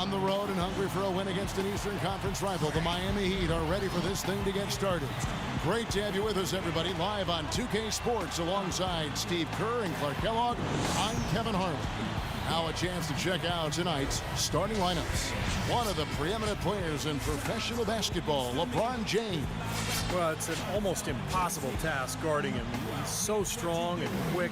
On the road and hungry for a win against an Eastern Conference rival, the Miami Heat are ready for this thing to get started. Great to have you with us, everybody, live on 2K Sports alongside Steve Kerr and Clark Kellogg. I'm Kevin Harlan. Now a chance to check out tonight's starting lineups. One of the preeminent players in professional basketball, LeBron James. Well, it's an almost impossible task guarding him. He's so strong and quick.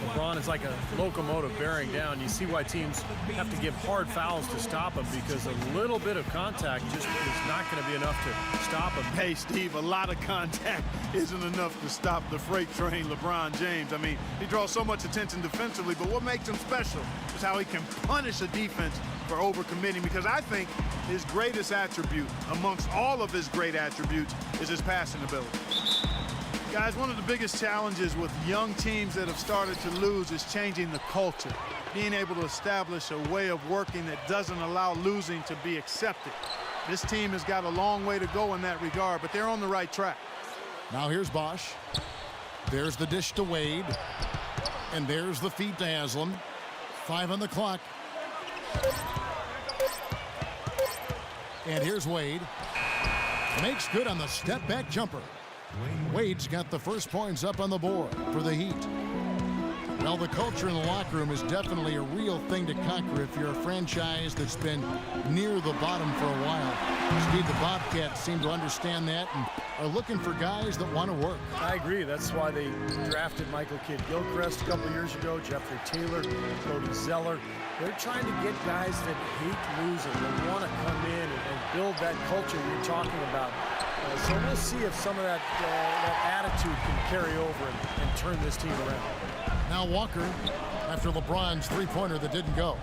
LeBron is like a locomotive bearing down. You see why teams have to give hard fouls to stop him, because a little bit of contact just is not going to be enough to stop him. Hey, Steve, a lot of contact isn't enough to stop the freight train LeBron James. I mean, he draws so much attention defensively, but what makes him special is how he can punish a defense for overcommitting, because I think his greatest attribute amongst all of his great attributes is his passing ability. Guys, one of the biggest challenges with young teams that have started to lose is changing the culture, being able to establish a way of working that doesn't allow losing to be accepted. This team has got a long way to go in that regard, but they're on the right track. Now here's Bosch. There's the dish to Wade. And there's the feed to Haslam. 5 on the clock. And here's Wade. Makes good on the step-back jumper. Wade's got the first points up on the board for the Heat. Well, the culture in the locker room is definitely a real thing to conquer if you're a franchise that's been near the bottom for a while. Steve, the Bobcats seem to understand that and are looking for guys that want to work. I agree. That's why they drafted Michael Kidd-Gilchrist a couple years ago, Jeffrey Taylor, Cody Zeller. They're trying to get guys that hate losing, that want to come in and build that culture you're talking about. So we'll see if some of that attitude can carry over and turn this team around. Now Walker, after LeBron's three-pointer that didn't go.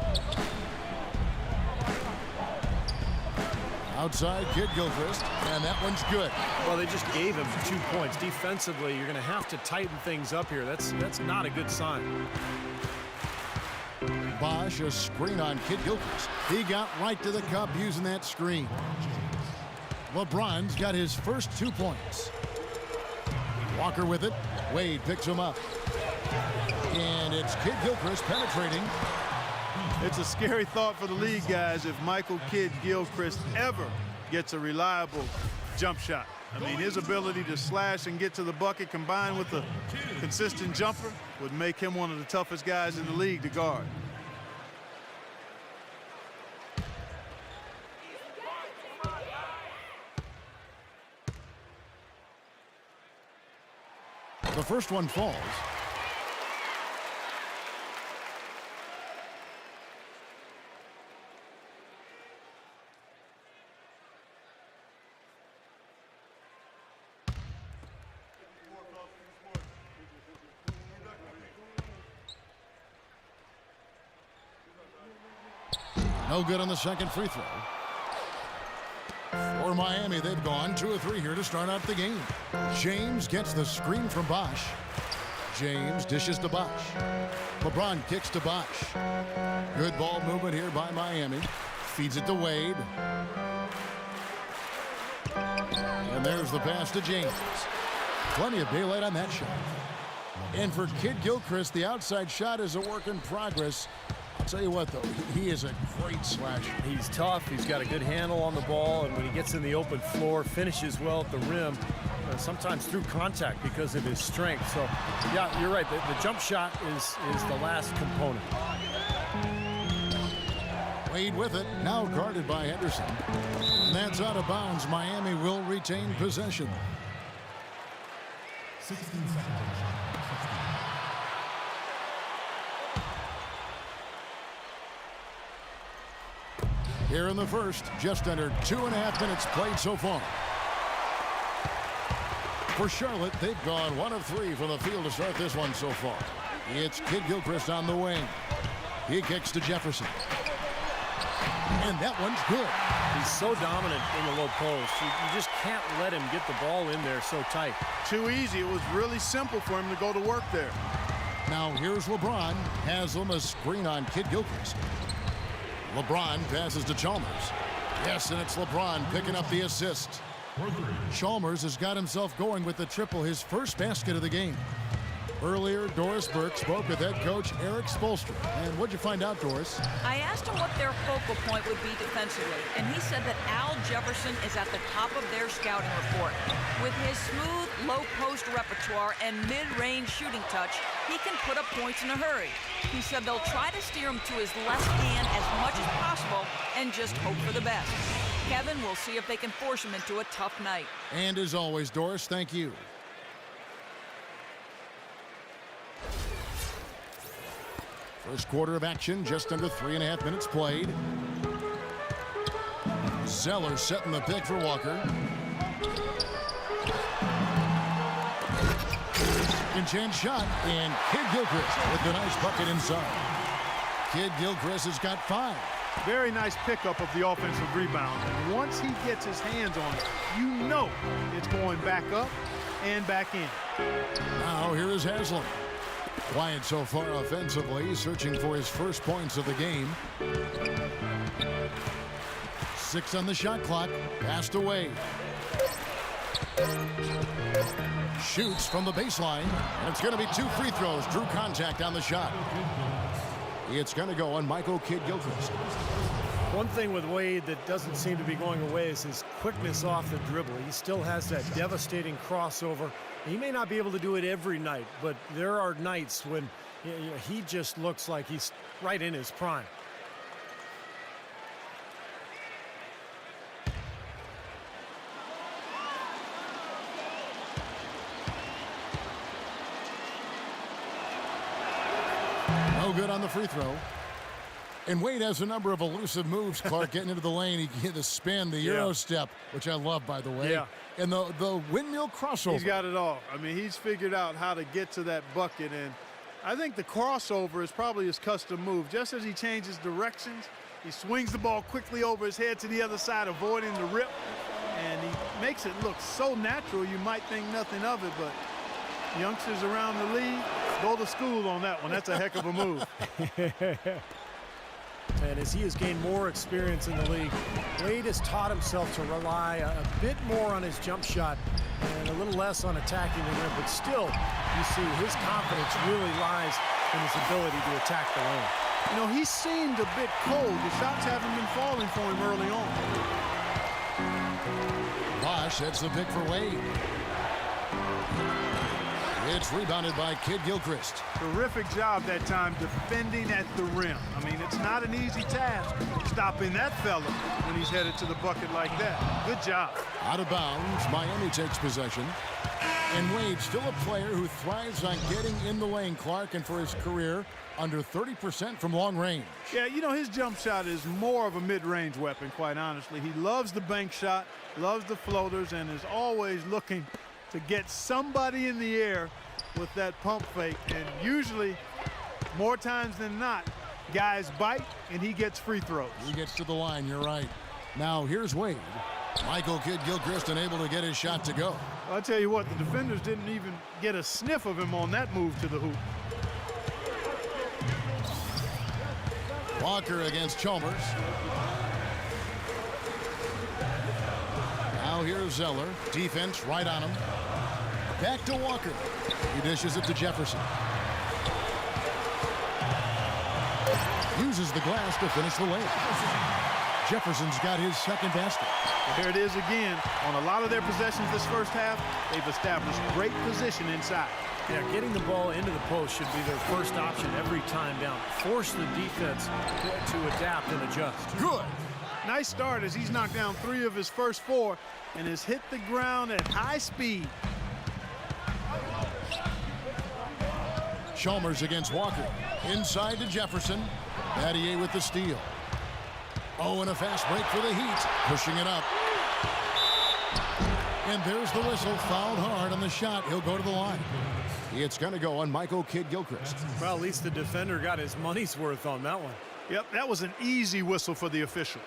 Outside, Kidd-Gilchrist, and that one's good. Well, they just gave him 2 points. Defensively, you're going to have to tighten things up here. That's not a good sign. Bosch, a screen on Kidd-Gilchrist. He got right to the cup using that screen. LeBron's got his first 2 points. Walker with it. Wade picks him up. And it's Kidd-Gilchrist penetrating. It's a scary thought for the league, guys, if Michael Kidd-Gilchrist ever gets a reliable jump shot. I mean, his ability to slash and get to the bucket combined with a consistent jumper would make him one of the toughest guys in the league to guard. The first one falls. No good on the second free throw. For Miami, they've gone 2 of 3 here to start out the game. James gets the screen from Bosch. James dishes to Bosch. LeBron kicks to Bosch. Good ball movement here by Miami. Feeds it to Wade. And there's the pass to James. Plenty of daylight on that shot. And for Kidd-Gilchrist, the outside shot is a work in progress. I'll tell you what, though, he is a great slasher. He's tough. He's got a good handle on the ball, and when he gets in the open floor, finishes well at the rim, sometimes through contact because of his strength. So, yeah, you're right. The jump shot is the last component. Wade with it, now guarded by Henderson. And that's out of bounds. Miami will retain possession. 16 seconds. Here in the first, just under 2.5 minutes played so far. For Charlotte, they've gone 1 of 3 from the field to start this one so far. It's Kidd-Gilchrist on the wing. He kicks to Jefferson. And that one's good. He's so dominant in the low post. You just can't let him get the ball in there so tight. Too easy. It was really simple for him to go to work there. Now here's LeBron. Haslam a screen on Kidd-Gilchrist. LeBron passes to Chalmers. Yes, and it's LeBron picking up the assist. Chalmers has got himself going with the triple, his first basket of the game. Earlier, Doris Burke spoke with head coach Eric Spoelstra. And what'd you find out, Doris? I asked him what their focal point would be defensively, and he said that Al Jefferson is at the top of their scouting report. With his smooth, low-post repertoire and mid-range shooting touch, he can put up points in a hurry. He said they'll try to steer him to his left hand as much as possible and just hope for the best. Kevin will see if they can force him into a tough night. And as always, Doris, thank you. First quarter of action, just under 3.5 minutes played. Zeller setting the pick for Walker. Second chance shot, and Kid Gilchrist with the nice bucket inside. Kid Gilchrist has got 5. Very nice pickup of the offensive rebound. And once he gets his hands on it, you know it's going back up and back in. Now here is Haslam. Quiet so far offensively, searching for his first points of the game. 6 on the shot clock, passed away. Shoots from the baseline, and it's going to be 2 free throws. Drew contact on the shot. It's going to go on Michael Kidd Gilchrist. One thing with Wade that doesn't seem to be going away is his quickness off the dribble. He still has that devastating crossover. He may not be able to do it every night, but there are nights when he just looks like he's right in his prime. No good on the free throw. And Wade has a number of elusive moves, Clark, getting into the lane. He get the spin, the Euro step, which I love, by the way. Yeah. And the windmill crossover. He's got it all. I mean, he's figured out how to get to that bucket, and I think the crossover is probably his custom move. Just as he changes directions, he swings the ball quickly over his head to the other side, avoiding the rip, and he makes it look so natural you might think nothing of it, but youngsters around the league go to school on that one. That's a heck of a move. And as he has gained more experience in the league, Wade has taught himself to rely a bit more on his jump shot and a little less on attacking the rim. But still, you see his confidence really lies in his ability to attack the lane. You know, he seemed a bit cold. The shots haven't been falling for him early on. Bosch hits the pick for Wade. It's rebounded by Kid Gilchrist. Terrific job that time defending at the rim. I mean, it's not an easy task stopping that fella when he's headed to the bucket like that. Good job. Out of bounds, Miami takes possession. And Wade, still a player who thrives on getting in the lane, Clark, and for his career, under 30% from long range. Yeah, you know, his jump shot is more of a mid-range weapon, quite honestly. He loves the bank shot, loves the floaters, and is always looking to get somebody in the air with that pump fake. And usually, more times than not, guys bite and he gets free throws. He gets to the line, you're right. Now here's Wade. Michael Kidd Gilchrist unable to get his shot to go. I'll tell you what, the defenders didn't even get a sniff of him on that move to the hoop. Walker against Chalmers. Now here's Zeller. Defense right on him. Back to Walker. He dishes it to Jefferson. Uses the glass to finish the layup. Jefferson's got his second basket. There it is again. On a lot of their possessions this first half, they've established great position inside. Yeah, getting the ball into the post should be their first option every time down. Force the defense to adapt and adjust. Good. Nice start as he's knocked down 3 of his first 4 and has hit the ground at high speed. Chalmers against Walker. Inside to Jefferson. Battier with the steal. Oh, and a fast break for the Heat. Pushing it up. And there's the whistle. Fouled hard on the shot. He'll go to the line. It's going to go on Michael Kidd Gilchrist. Well, at least the defender got his money's worth on that one. Yep, that was an easy whistle for the official.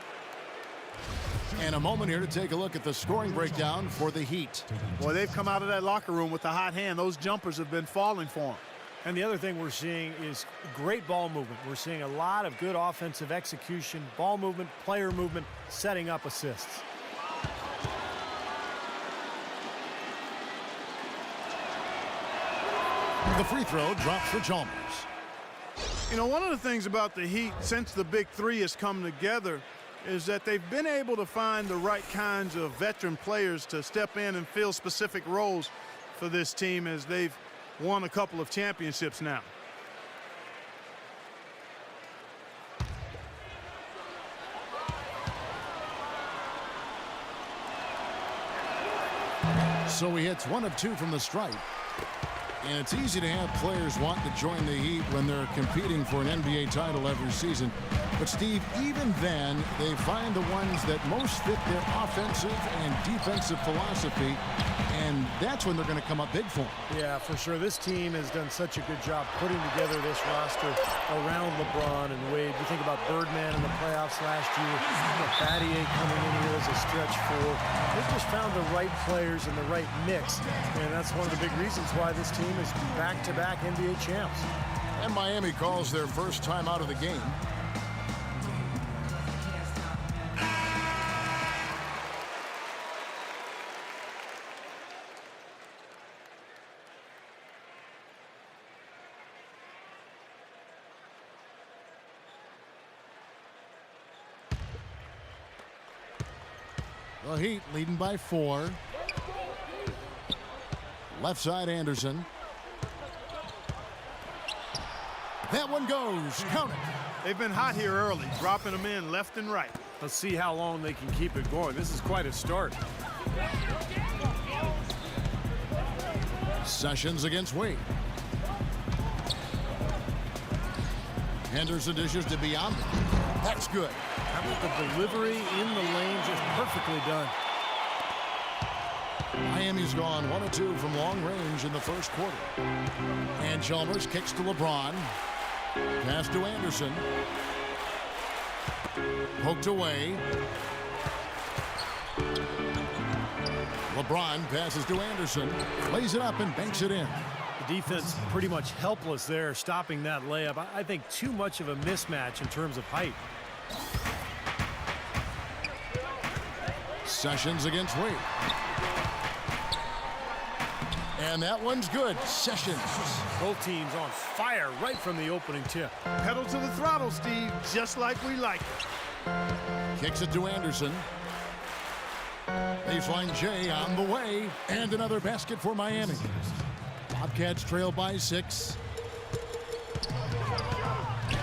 And a moment here to take a look at the scoring breakdown for the Heat. Boy, they've come out of that locker room with a hot hand. Those jumpers have been falling for them. And the other thing we're seeing is great ball movement. We're seeing a lot of good offensive execution, ball movement, player movement, setting up assists. The free throw drops for Chalmers. You know, one of the things about the Heat since the Big Three has come together is that they've been able to find the right kinds of veteran players to step in and fill specific roles for this team as they've won a couple of championships now. So he hits 1 of 2 from the stripe. And it's easy to have players want to join the Heat when they're competing for an NBA title every season. But, Steve, even then, they find the ones that most fit their offensive and defensive philosophy, and that's when they're going to come up big for them. Yeah, for sure. This team has done such a good job putting together this roster around LeBron and Wade. You think about Birdman in the playoffs last year, Battier coming in here as a stretch four. They've just found the right players and the right mix, and that's one of the big reasons why this team is back-to-back NBA champs. And Miami calls their first time out of the game. The Heat leading by 4. Left side Anderson. That one goes. Count it. They've been hot here early, dropping them in left and right. Let's see how long they can keep it going. This is quite a start. Sessions against Wade. Henderson dishes to Biombo. That's good. How about the delivery in the lane, just perfectly done. Miami's gone 1 of 2 from long range in the first quarter. And Chalmers kicks to LeBron. Pass to Anderson. Poked away. LeBron passes to Anderson. Lays it up and banks it in. The defense pretty much helpless there, stopping that layup. I think too much of a mismatch in terms of height. Sessions against Wade. And that one's good. Sessions. Both teams on fire right from the opening tip. Pedal to the throttle, Steve, just like we like it. Kicks it to Anderson. Baseline J on the way. And another basket for Miami. Bobcats trail by 6.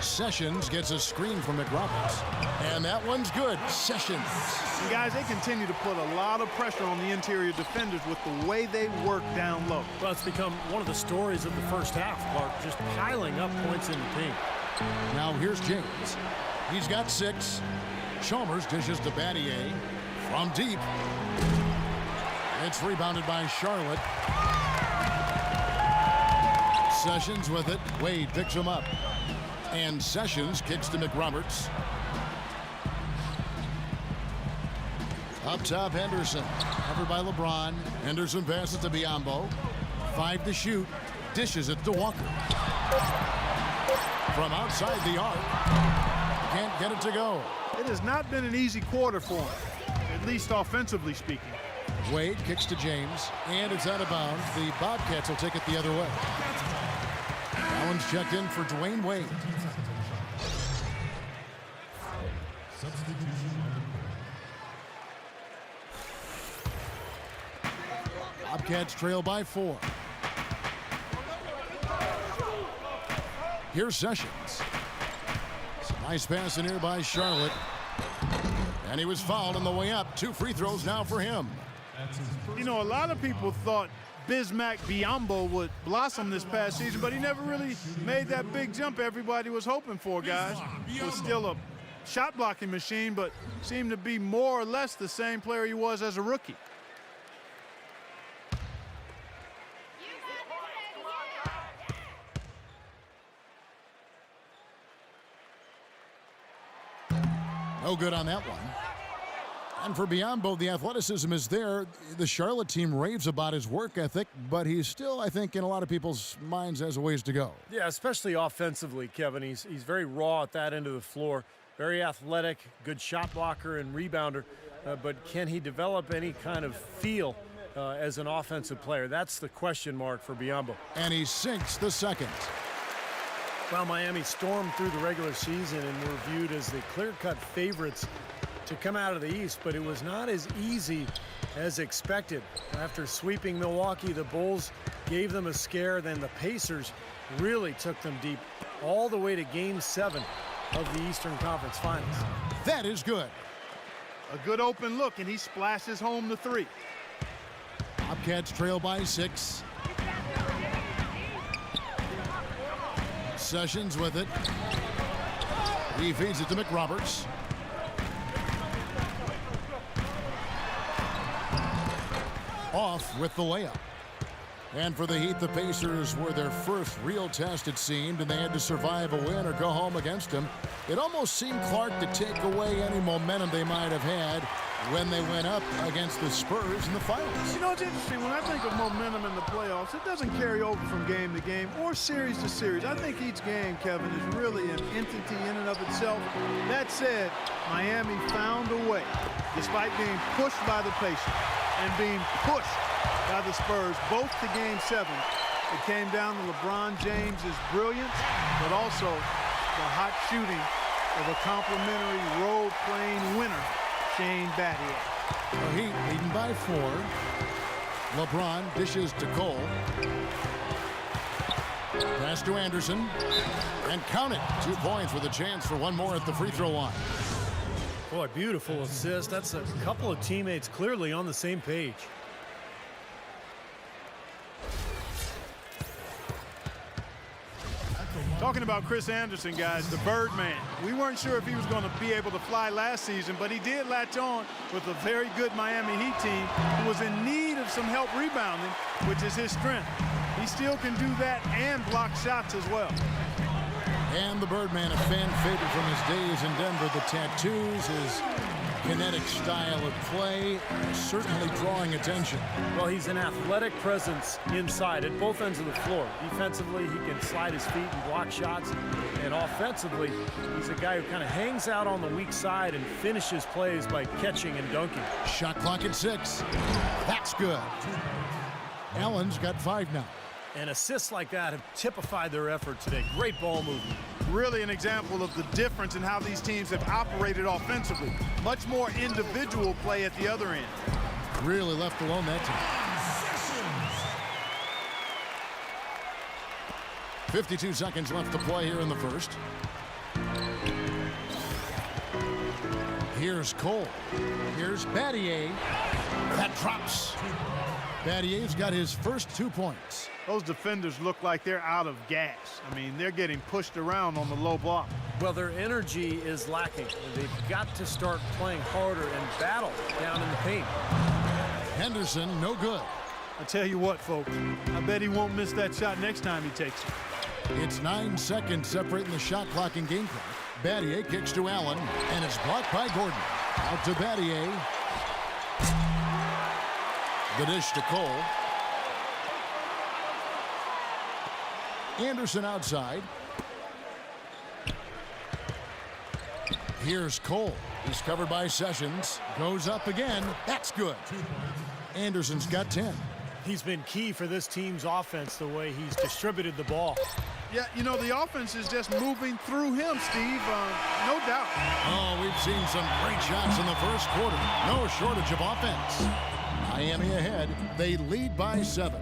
Sessions gets a screen from McRoberts. And that one's good. Sessions. And guys, they continue to put a lot of pressure on the interior defenders with the way they work down low. Well, it's become one of the stories of the first half, Clark, just piling up points in the paint. Now here's James. He's got 6. Chalmers dishes to Battier from deep. It's rebounded by Charlotte. Sessions with it. Wade picks him up. And Sessions kicks to McRoberts. Up top, Henderson. Covered by LeBron. Henderson passes to Biombo. 5 to shoot. Dishes it to Walker. From outside the arc. Can't get it to go. It has not been an easy quarter for him, at least offensively speaking. Wade kicks to James. And it's out of bounds. The Bobcats will take it the other way. That one's checked in for Dwayne Wade. Bobcats trail by 4. Here's Sessions. Some nice pass in here by Charlotte. And he was fouled on the way up. 2 free throws now for him. You know, a lot of people thought Bismack Biyombo would blossom this past season, but he never really made that big jump everybody was hoping for, guys. Was still a shot blocking machine, but seemed to be more or less the same player he was as a rookie. No good on that one. And for Biombo, the athleticism is there. The Charlotte team raves about his work ethic, but he's still, I think, in a lot of people's minds has a ways to go. Yeah, especially offensively, Kevin. He's very raw at that end of the floor. Very athletic, good shot blocker and rebounder. But can he develop any kind of feel as an offensive player. That's the question mark for Biyombo. And he sinks the second. Well, Miami stormed through the regular season and were viewed as the clear-cut favorites to come out of the East, but it was not as easy as expected. After sweeping Milwaukee, the Bulls gave them a scare. Then the Pacers really took them deep all the way to Game 7 of the Eastern Conference Finals. That is good. A good open look, and he splashes home the three. Bobcats trail by 6. Sessions with it. He feeds it to McRoberts. Off with the layup. And for the Heat, the Pacers were their first real test, it seemed, and they had to survive a win or go home against them. It almost seemed Clark to take away any momentum they might have had when they went up against the Spurs in the finals. You know, it's interesting. When I think of momentum in the playoffs, it doesn't carry over from game to game or series to series. I think each game, Kevin, is really an entity in and of itself. That said, Miami found a way, despite being pushed by the Pacers and being pushed by the Spurs, both to Game 7. It came down to LeBron James's brilliance, but also the hot shooting of a complimentary role-playing winner, Shane Battier. The Heat leading by 4. LeBron dishes to Cole. Pass to Anderson. And count it. 2 points with a chance for one more at the free throw line. Boy, beautiful assist. That's a couple of teammates clearly on the same page. Talking about Chris Anderson, guys, the Birdman. We weren't sure if he was going to be able to fly last season, but he did latch on with a very good Miami Heat team who was in need of some help rebounding, which is his strength. He still can do that and block shots as well. And the Birdman, a fan favorite from his days in Denver. The tattoos, his kinetic style of play, certainly drawing attention. Well, he's an athletic presence inside at both ends of the floor. Defensively, he can slide his feet and block shots. And offensively, he's a guy who kind of hangs out on the weak side and finishes plays by catching and dunking. Shot clock at 6. That's good. Allen's got 5 now. And assists like that have typified their effort today. Great ball movement. Really an example of the difference in how these teams have operated offensively. Much more individual play at the other end. Really left alone that time. 52 seconds left to play here in the first. Here's Cole. Here's Battier. That drops. Battier's got his first 2 points. Those defenders look like they're out of gas. I mean, they're getting pushed around on the low block. Well, their energy is lacking. They've got to start playing harder and battle down in the paint. Henderson, no good. I tell you what, folks, I bet he won't miss that shot next time he takes it. It's 9 seconds separating the shot clock and game clock. Battier kicks to Allen, and it's blocked by Gordon. Out to Battier. The dish to Cole. Anderson outside. Here's Cole. He's covered by Sessions. Goes up again. That's good. Anderson's got 10. He's been key for this team's offense, the way he's distributed the ball. Yeah, you know, the offense is just moving through him, Steve, no doubt. Oh, we've seen some great shots in the first quarter. No shortage of offense. Miami ahead. They lead by 7.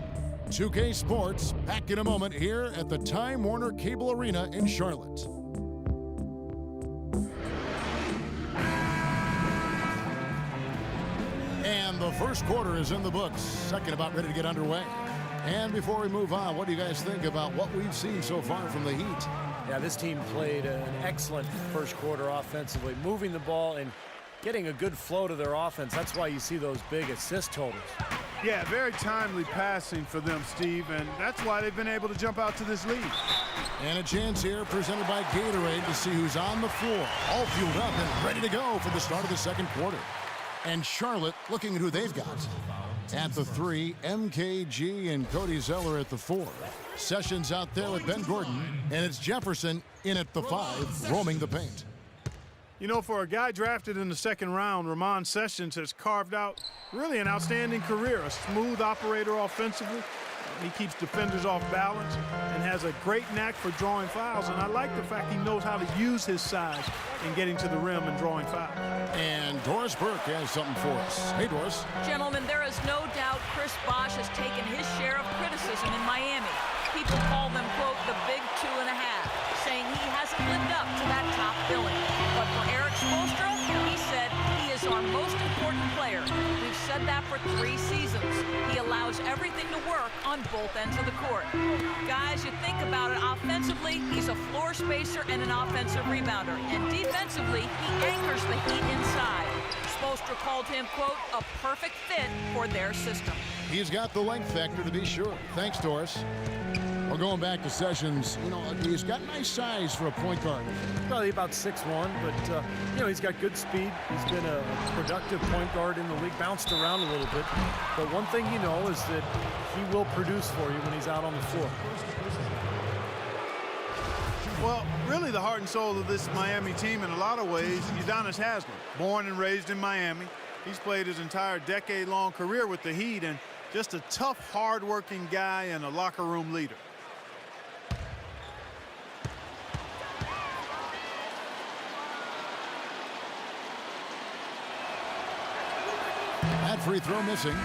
2K Sports back in a moment here at the Time Warner Cable Arena in Charlotte. And the first quarter is in the books. Second about ready to get underway. And before we move on, what do you guys think about what we've seen so far from the Heat? Yeah, this team played an excellent first quarter offensively, moving the ball and getting a good flow to their offense. That's why you see those big assist totals. Yeah, very timely passing for them, Steve, and that's why they've been able to jump out to this lead. And a chance here presented by Gatorade to see who's on the floor, all fueled up and ready to go for the start of the second quarter. And Charlotte looking at who they've got. At the 3, MKG and Cody Zeller at the 4. Sessions out there with Ben Gordon, and it's Jefferson in at the 5, roaming the paint. You know, for a guy drafted in the second round, Ramon Sessions has carved out really an outstanding career, a smooth operator offensively. He keeps defenders off balance and has a great knack for drawing fouls. And I like the fact he knows how to use his size in getting to the rim and drawing fouls. And Doris Burke has something for us. Hey, Doris. Gentlemen, there is no doubt Chris Bosh has taken his share of criticism in Miami. People call them, quote, the big 2.5, saying he hasn't lived up to that top billing. But for Eric Spoelstra, he said he is our most important player. We've said that for 3 seasons. He allows everything to work on both ends of the court. Guys, you think about it, offensively, he's a floor spacer and an offensive rebounder. And defensively, he anchors the Heat inside. Spoelstra called him, quote, a perfect fit for their system. He's got the length factor to be sure. Thanks, Doris. Well, going back to Sessions, you know, he's got nice size for a point guard. Probably about 6'1", but, you know, he's got good speed. He's been a productive point guard in the league, bounced around a little bit. But one thing you know is that he will produce for you when he's out on the floor. Well, really the heart and soul of this Miami team in a lot of ways, Udonis Haslem. Born and raised in Miami. He's played his entire decade-long career with the Heat and just a tough, hard-working guy and a locker room leader. That free throw missing.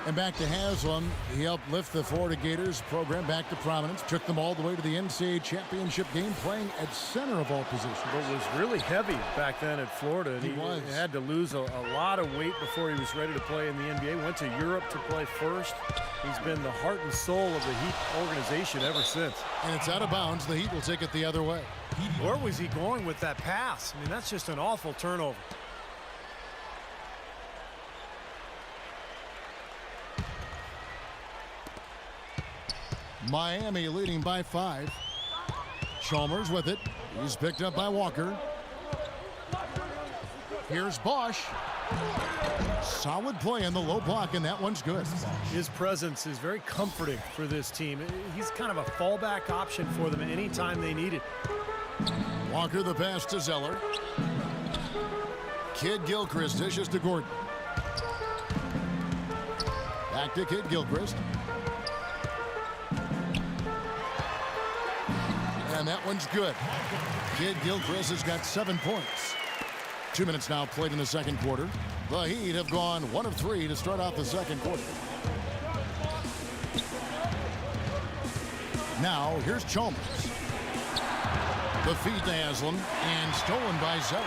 And back to Haslam. He helped lift the Florida Gators program back to prominence. Took them all the way to the NCAA championship game, playing at center of all positions. But was really heavy back then at Florida. And He was. had to lose a lot of weight before he was ready to play in the NBA. Went to Europe to play first. He's been the heart and soul of the Heat organization ever since. And it's out of bounds. The Heat will take it the other way. Where was he going with that pass? I mean, that's just an awful turnover. Miami leading by 5. Chalmers with it. He's picked up by Walker. Here's Bosch. Solid play in the low block, and that one's good. His presence is very comforting for this team. He's kind of a fallback option for them anytime they need it. Walker the pass to Zeller. Kid Gilchrist dishes to Gordon. Back to Kid Gilchrist. And that one's good. Kid Gilchrist has got 7 points. 2 minutes now played in the second quarter. The Heat have gone 1 of 3 to start out the second quarter. Now, here's Chalmers. The feed to Haslam, and stolen by Zeller.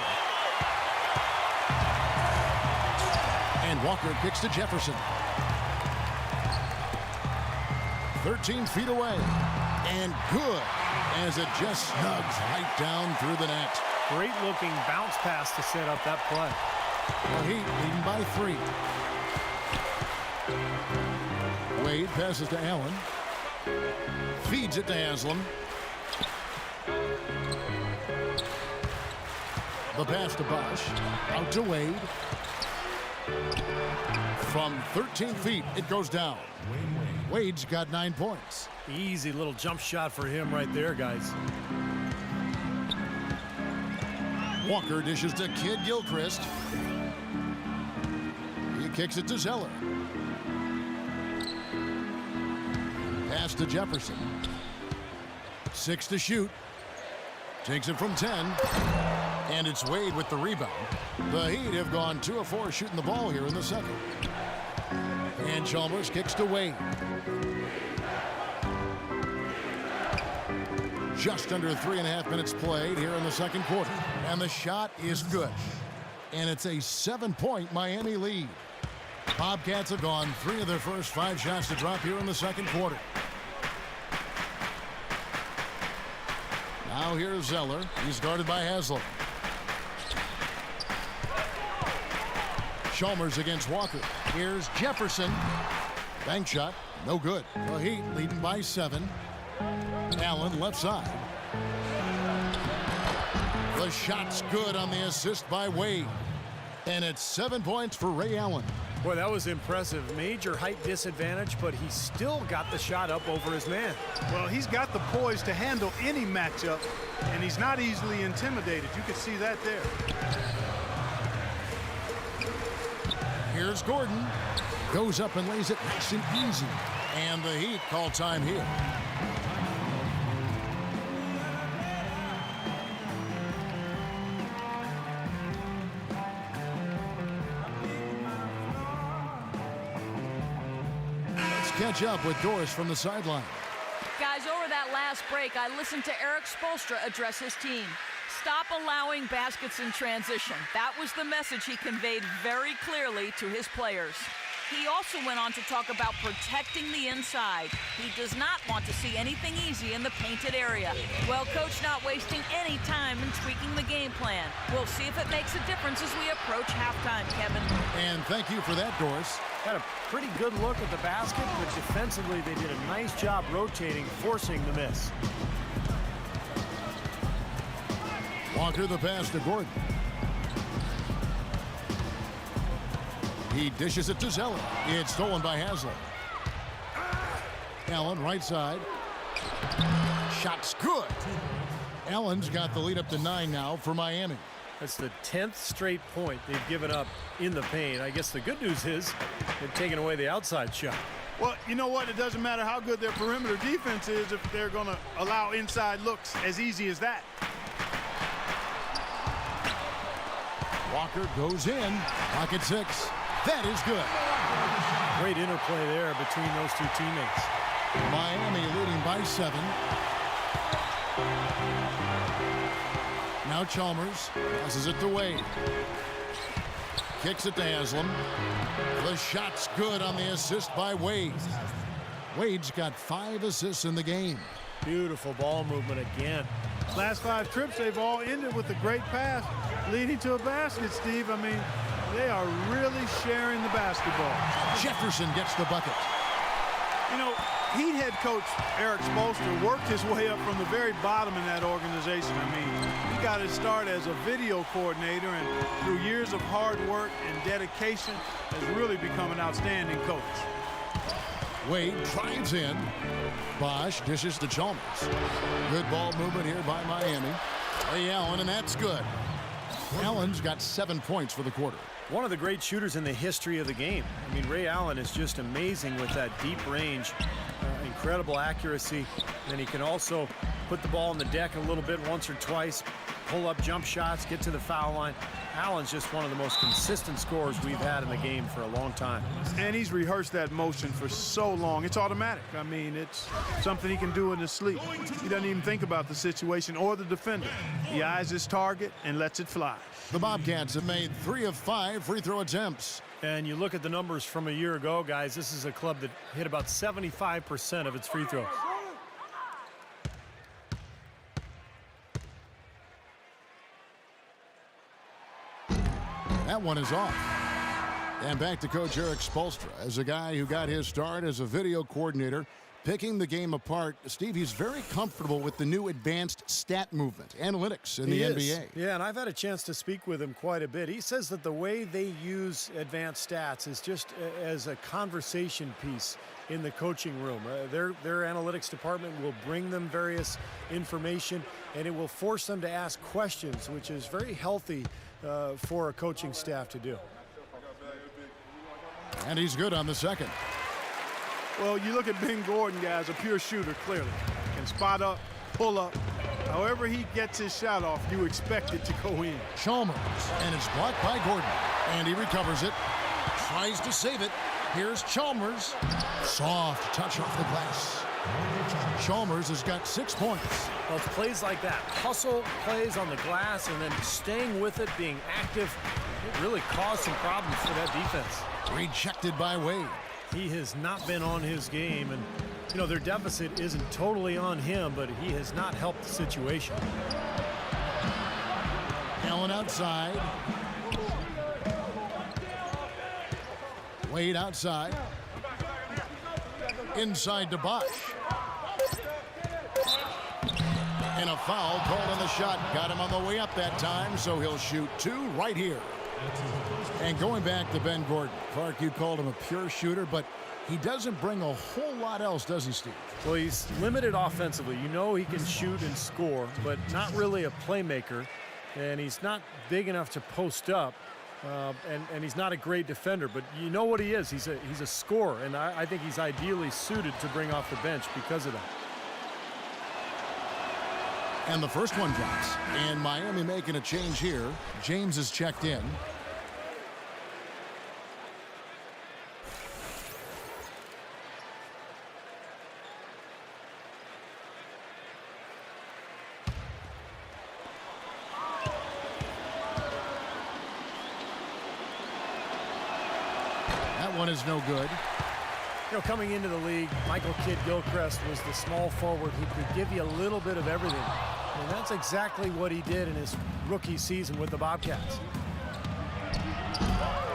And Walker kicks to Jefferson. 13 feet away. And good, as it just snugs right down through the net. Great looking bounce pass to set up that play. The Heat leading by 3. Wade passes to Allen. Feeds it to Haslam. The pass to Bosch. Out to Wade. From 13 feet, it goes down. Wade's got 9 points. Easy little jump shot for him right there, guys. Walker dishes to Kid Gilchrist. He kicks it to Zeller. Pass to Jefferson. 6 to shoot. Takes it from 10. And it's Wade with the rebound. The Heat have gone 2 of 4 shooting the ball here in the second. And Chalmers kicks to Wade. Just under 3.5 minutes played here in the second quarter. And the shot is good. And it's a 7-point Miami lead. Bobcats have gone 3 of their first 5 shots to drop here in the second quarter. Now here's Zeller. He's guarded by Haslam. Chalmers against Walker. Here's Jefferson. Bank shot. No good. The Heat leading by 7. Allen left side. The shot's good on the assist by Wade. And it's 7 points for Ray Allen. Boy, that was impressive. Major height disadvantage, but he still got the shot up over his man. Well, he's got the poise to handle any matchup, and he's not easily intimidated. You can see that there. Here's Gordon. Goes up and lays it nice and easy. And the Heat call time here. Let's catch up with Doris from the sideline. Guys, over that last break, I listened to Eric Spoelstra address his team. Stop allowing baskets in transition. That was the message he conveyed very clearly to his players. He also went on to talk about protecting the inside. He does not want to see anything easy in the painted area. Well, Coach not wasting any time in tweaking the game plan. We'll see if it makes a difference as we approach halftime, Kevin. And thank you for that, Doris. Had a pretty good look at the basket, but defensively they did a nice job rotating, forcing the miss. Walker the pass to Gordon. He dishes it to Zeller. It's stolen by Haslam. Allen right side. Shot's good. Allen's got the lead up to 9 now for Miami. That's the 10th straight point they've given up in the paint. I guess the good news is they've taken away the outside shot. Well, you know what? It doesn't matter how good their perimeter defense is if they're going to allow inside looks as easy as that. Walker goes in. Pocket 6. That is good. Great interplay there between those two teammates. Miami leading by 7. Now Chalmers passes it to Wade. Kicks it to Haslam. The shot's good on the assist by Wade. Wade's got 5 assists in the game. Beautiful ball movement again. Last 5 trips, they've all ended with a great pass leading to a basket, Steve. I mean, they are really sharing the basketball. Jefferson gets the bucket. You know, Heat head coach Eric Spoelstra worked his way up from the very bottom in that organization. I mean, he got his start as a video coordinator, and through years of hard work and dedication has really become an outstanding coach. Wade drives in. Bosch dishes to Chalmers. Good ball movement here by Miami. Ray Allen, and that's good. Allen's got 7 points for the quarter. One of the great shooters in the history of the game. I mean, Ray Allen is just amazing with that deep range, incredible accuracy, and he can also put the ball on the deck a little bit once or twice, pull up jump shots, get to the foul line. Allen's just one of the most consistent scorers we've had in the game for a long time. And he's rehearsed that motion for so long. It's automatic. I mean, it's something he can do in his sleep. He doesn't even think about the situation or the defender. He eyes his target and lets it fly. The Bobcats have made 3 of 5 free throw attempts. And you look at the numbers from a year ago, guys, this is a club that hit about 75% of its free throws. That one is off. And back to Coach Eric Spoelstra as a guy who got his start as a video coordinator, picking the game apart. Steve, he's very comfortable with the new advanced stat movement, analytics in the NBA. Yeah, and I've had a chance to speak with him quite a bit. He says that the way they use advanced stats is just as a conversation piece in the coaching room. Their analytics department will bring them various information, and it will force them to ask questions, which is very healthy for a coaching staff to do. And he's good on the second. Well, you look at Ben Gordon, guys, a pure shooter, clearly. Can spot up, pull up. However he gets his shot off, you expect it to go in. Chalmers, and it's blocked by Gordon. And he recovers it, tries to save it. Here's Chalmers. Soft touch off the glass. Chalmers has got 6 points. Well, it's plays like that, hustle plays on the glass, and then staying with it, being active, it really caused some problems for that defense. Rejected by Wade. He has not been on his game, and you know, their deficit isn't totally on him, but he has not helped the situation. Allen outside. Wade outside. Inside to Bosch. And a foul called on the shot. Got him on the way up that time, so he'll shoot 2 right here. And going back to Ben Gordon, Clark, you called him a pure shooter, but He doesn't bring a whole lot else, does he, Steve? Well, he's limited offensively. You know he can shoot and score, but not really a playmaker. And he's not big enough to post up, and he's not a great defender. But you know what he is. He's a scorer, and I think he's ideally suited to bring off the bench because of that. And the first one drops. And Miami making a change here. James is checked in. That one is no good. You know, coming into the league, Michael Kidd-Gilchrist was the small forward who could give you a little bit of everything. And that's exactly what he did in his rookie season with the Bobcats.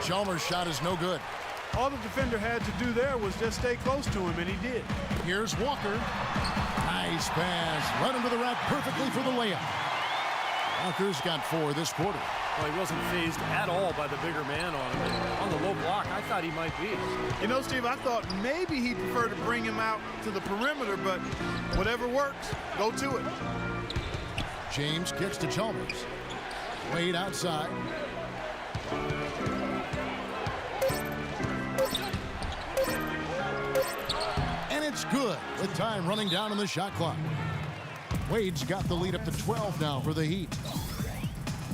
Chalmers' shot is no good. All the defender had to do there was just stay close to him, and he did. Here's Walker. Nice pass. Run into the rack perfectly for the layup. Walker's got 4 this quarter. Well, he wasn't phased at all by the bigger man on him. And on the low block, I thought he might be. You know, Steve, I thought maybe he'd prefer to bring him out to the perimeter, but whatever works, go to it. James kicks to Chalmers. Wade outside. And it's good with time running down on the shot clock. Wade's got the lead up to 12 now for the Heat.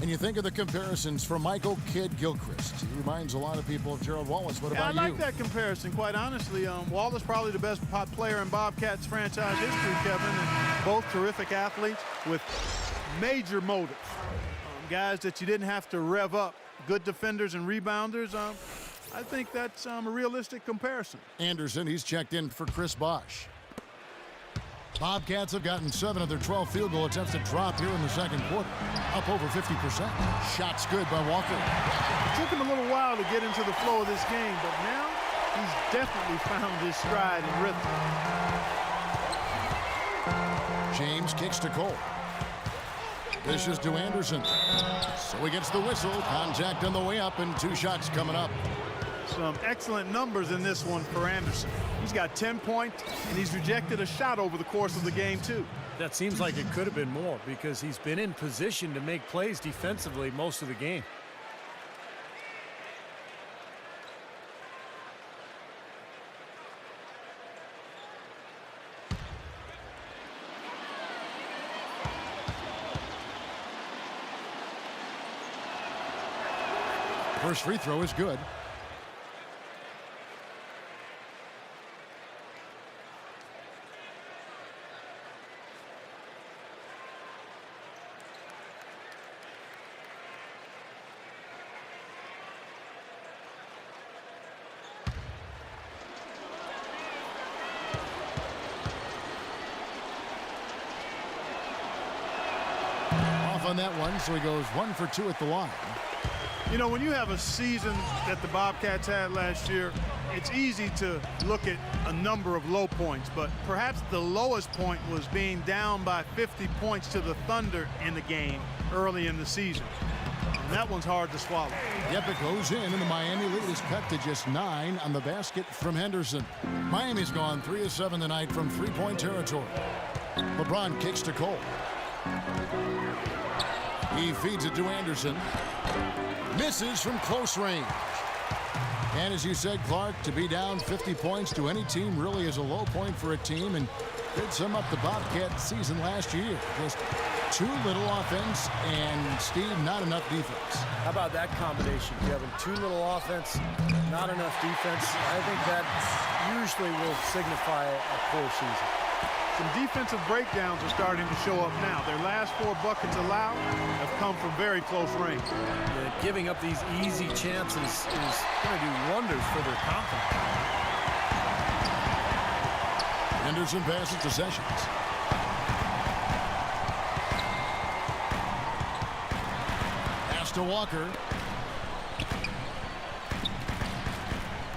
And you think of the comparisons from Michael Kidd-Gilchrist. He reminds a lot of people of Gerald Wallace. What about I like you? that comparison, quite honestly. Wallace probably the best player in Bobcats franchise history, Kevin, and both terrific athletes with major motives. Guys that you didn't have to rev up, good defenders and rebounders. I think that's a realistic comparison. Anderson, he's checked in for Chris Bosh. Bobcats have gotten 7 of their 12 field goal attempts to drop here in the second quarter, up over 50%. Shots good by Walker. It took him a little while to get into the flow of this game, but now he's definitely found his stride and rhythm. James kicks to Cole. This is to Anderson. So he gets the whistle. Contact on the way up, and 2 shots coming up. Some excellent numbers in this one for Anderson. He's got 10 points, and he's rejected a shot over the course of the game, too. That seems like it could have been more because he's been in position to make plays defensively most of the game. First free throw is good. Off on that one, so he goes 1 for 2 at the line. You know, when you have a season that the Bobcats had last year, it's easy to look at a number of low points, but perhaps the lowest point was being down by 50 points to the Thunder in the game early in the season. And that one's hard to swallow. Yep, it goes in, and the Miami lead is cut to just 9 on the basket from Henderson. Miami's gone 3 of 7 tonight from three-point territory. LeBron kicks to Cole. He feeds it to Anderson. Misses from close range. And as you said, Clark, to be down 50 points to any team really is a low point for a team, and did sum up the Bobcat season last year. Just too little offense and, Steve, not enough defense. How about that combination, Kevin? Too little offense, not enough defense. I think that usually will signify a poor season. Some defensive breakdowns are starting to show up now. Their last 4 buckets allowed have come from very close range. Yeah, giving up these easy chances is going to do wonders for their confidence. Henderson passes to Sessions. Pass to Walker.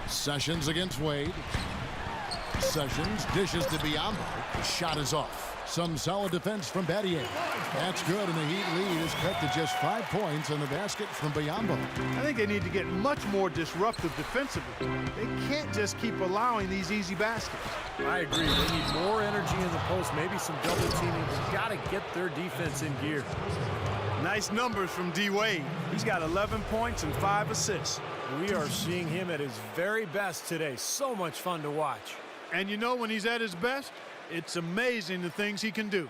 Sessions against Wade. Sessions dishes to Biombo. The shot is off. Some solid defense from Battier. That's good, and the Heat lead is cut to just 5 points on the basket from Biyombo. I think they need to get much more disruptive defensively. They can't just keep allowing these easy baskets. I agree. They need more energy in the post, maybe some double teaming. They've got to get their defense in gear. Nice numbers from D. Wade. He's got 11 points and 5 assists. We are seeing him at his very best today. So much fun to watch. And you know when he's at his best, it's amazing the things he can do.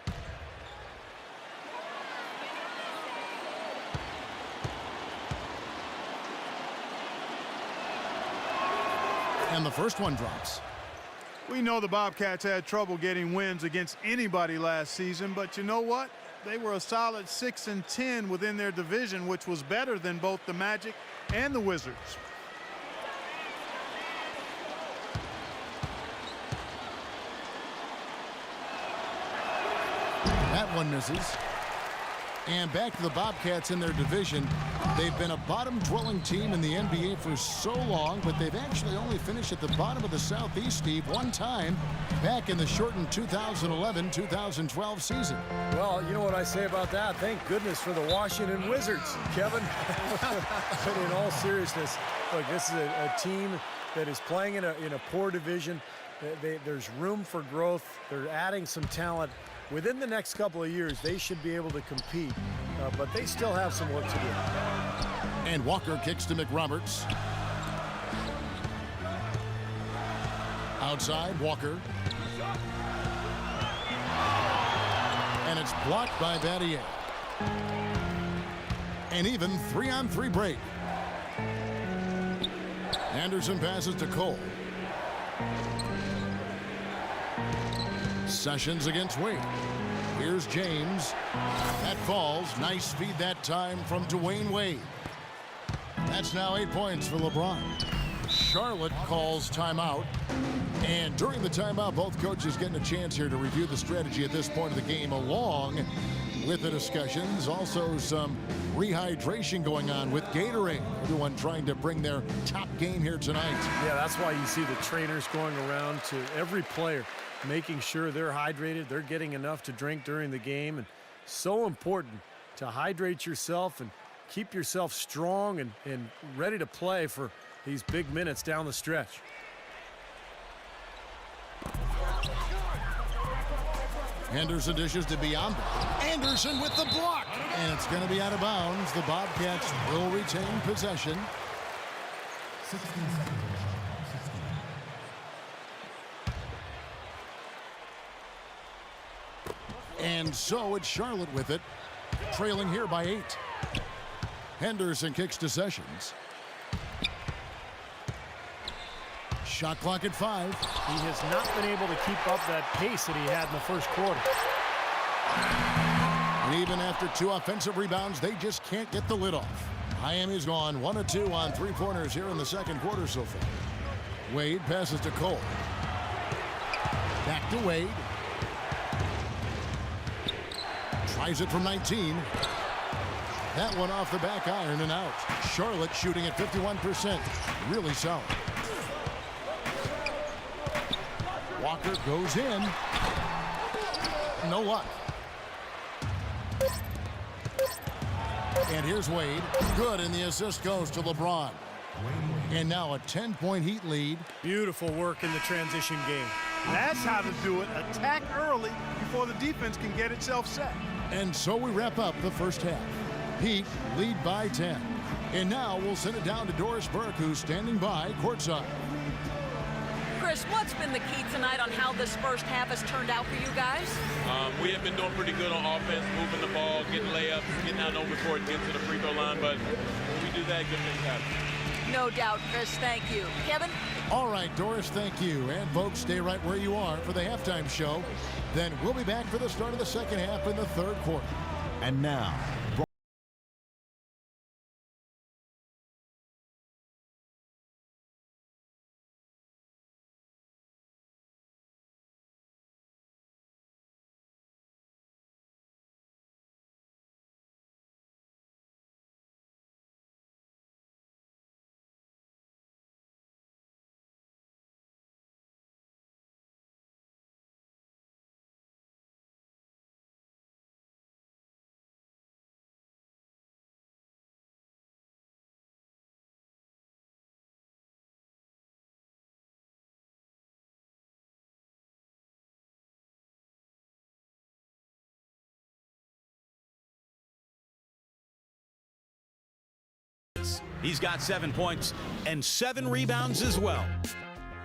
And the first one drops. We know the Bobcats had trouble getting wins against anybody last season, but you know what? They were a solid 6-10 within their division, which was better than both the Magic and the Wizards. That one misses. And back to the Bobcats in their division. They've been a bottom-dwelling team in the NBA for so long, but they've actually only finished at the bottom of the Southeast, Steve, one time back in the shortened 2011-2012 season. Well, you know what I say about that? Thank goodness for the Washington Wizards, Kevin. But in all seriousness, look, this is a team that is playing in a poor division. There's room for growth. They're adding some talent. Within the next couple of years, they should be able to compete, but they still have some work to do. And Walker kicks to McRoberts. Outside, Walker. And it's blocked by Battier. An even 3-on-3 break. Anderson passes to Cole. Sessions against Wade. Here's James. That falls. Nice feed that time from Dwayne Wade. That's now 8 points for LeBron. Charlotte calls timeout. And during the timeout, both coaches getting a chance here to review the strategy at this point of the game, along with the discussions. Also some rehydration going on with Gatorade. Everyone trying to bring their top game here tonight. Yeah, that's why you see the trainers going around to every player, making sure they're hydrated, they're getting enough to drink during the game. And so important to hydrate yourself and keep yourself strong and ready to play for these big minutes down the stretch. Henderson dishes to Biyombo. Anderson with the block. And it's going to be out of bounds. The Bobcats will retain possession. 16 seconds. And so it's Charlotte with it, trailing here by 8. Henderson kicks to Sessions. Shot clock at 5. He has not been able to keep up that pace that he had in the first quarter. And even after 2 offensive rebounds, they just can't get the lid off. Miami's gone 1 of 2 on 3-pointers here in the second quarter so far. Wade passes to Cole. Back to Wade. Tries it from 19. That one off the back iron and out. Charlotte shooting at 51%. Really solid. Walker goes in. No luck. And here's Wade. Good, and the assist goes to LeBron. And now a 10-point Heat lead. Beautiful work in the transition game. That's how to do it. Attack early before the defense can get itself set. And so we wrap up the first half. Heat lead by 10. And now we'll send it down to Doris Burke, who's standing by courtside. Chris, what's been the key tonight on how this first half has turned out for you guys? We have been doing pretty good on offense, moving the ball, getting layups, getting out over court, getting to the free throw line. But when we do that, good things happen. No doubt, Chris. Thank you. Kevin? All right, Doris, thank you. And folks, stay right where you are for the halftime show. Then we'll be back for the start of the second half in the third quarter. And now, assists. He's got 7 points and 7 rebounds as well.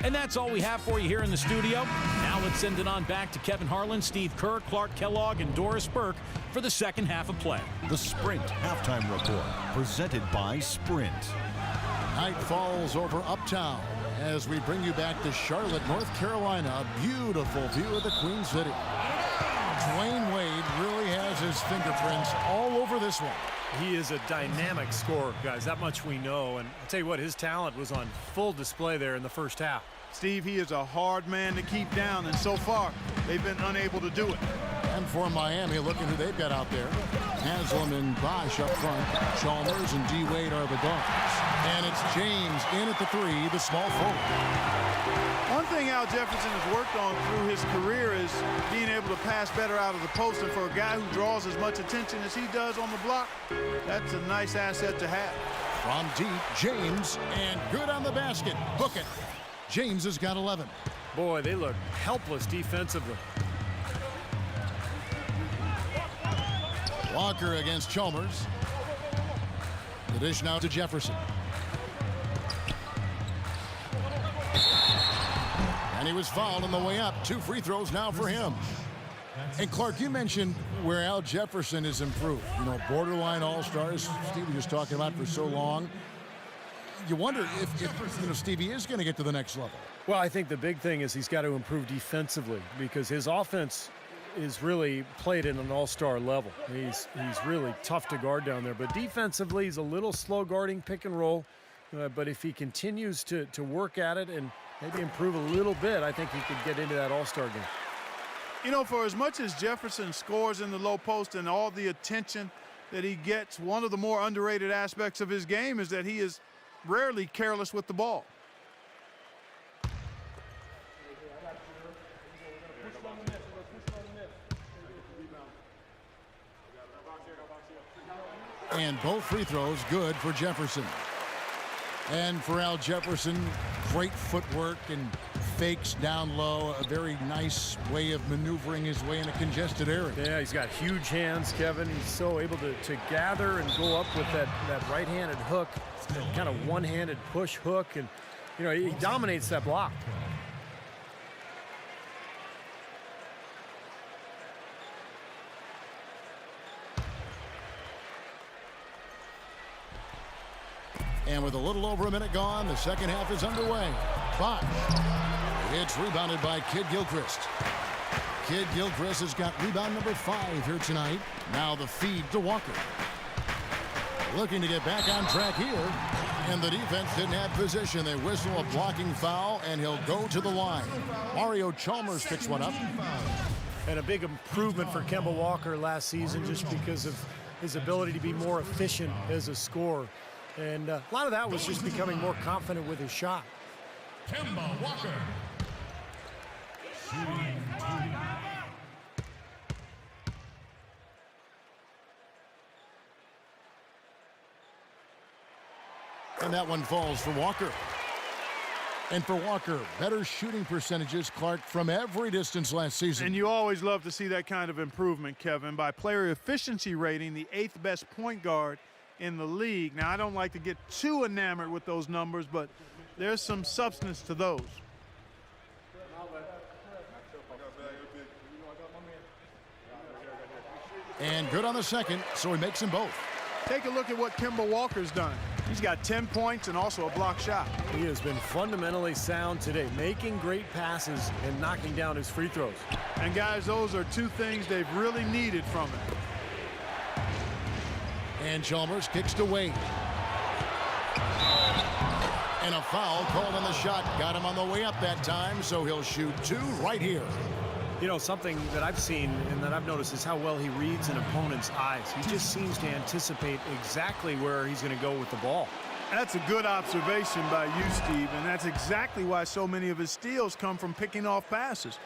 And that's all we have for you here in the studio. Now let's send it on back to Kevin Harlan, Steve Kerr, Clark Kellogg, and Doris Burke for the second half of play. The Sprint Halftime Report, presented by Sprint. Night falls over Uptown as we bring you back to Charlotte, North Carolina. A beautiful view of the Queen City. Dwayne Wade really has his fingerprints all over this one. He is a dynamic scorer, guys. That much we know. And I'll tell you what, his talent was on full display there in the first half. Steve, he is a hard man to keep down, and so far, they've been unable to do it. And for Miami, looking who they've got out there. Haslam and Bosch up front. Chalmers and D. Wade are the dogs. And it's James in at the 3, the small forward. One thing Al Jefferson has worked on through his career is being able to pass better out of the post. And for a guy who draws as much attention as he does on the block, that's a nice asset to have. From deep, James, and good on the basket. Book it. James has got 11. Boy, they look helpless defensively. Walker against Chalmers. The dish now to Jefferson. And he was fouled on the way up. 2 free throws now for him. And Clark, you mentioned where Al Jefferson has improved. You know, borderline all-stars, Steve was just talking about for so long. You wonder if you know, Stevie is going to get to the next level. Well, I think the big thing is he's got to improve defensively because his offense is really played at an all-star level. He's really tough to guard down there. But defensively, he's a little slow guarding pick and roll. But if he continues to work at it and maybe improve a little bit, I think he could get into that all-star game. You know, for as much as Jefferson scores in the low post and all the attention that he gets, one of the more underrated aspects of his game is that he is rarely careless with the ball. And both free throws good for Jefferson. And for Al Jefferson, great footwork and fakes down low. A very nice way of maneuvering his way in a congested area. Yeah, he's got huge hands, Kevin. He's so able to gather and go up with that right-handed hook, that kind of one-handed push hook. And, you know, he dominates that block. And with a little over a minute gone, the second half is underway. Bosch. It's rebounded by Kid Gilchrist. Kid Gilchrist has got rebound number 5 here tonight. Now the feed to Walker. Looking to get back on track here. And the defense didn't have position. They whistle a blocking foul, and he'll go to the line. Mario Chalmers picks one up. And a big improvement for Kemba Walker last season just because of his ability to be more efficient as a scorer. And a lot of that was just becoming more confident with his shot. Kemba Walker. And that one falls for Walker. And for Walker, better shooting percentages, Clark, from every distance last season. And you always love to see that kind of improvement, Kevin. By player efficiency rating, the 8th best point guard in the league. Now, I don't like to get too enamored with those numbers, but there's some substance to those. And good on the second, so he makes them both. Take a look at what Kemba Walker's done. He's got 10 points and also a block shot. He has been fundamentally sound today, making great passes and knocking down his free throws. And, guys, those are 2 things they've really needed from him. And Chalmers kicks to Wade. And a foul called on the shot. Got him on the way up that time, so he'll shoot 2 right here. You know, something that I've seen and that I've noticed is how well he reads an opponent's eyes. He just seems to anticipate exactly where he's going to go with the ball. That's a good observation by you, Steve, and that's exactly why so many of his steals come from picking off passes.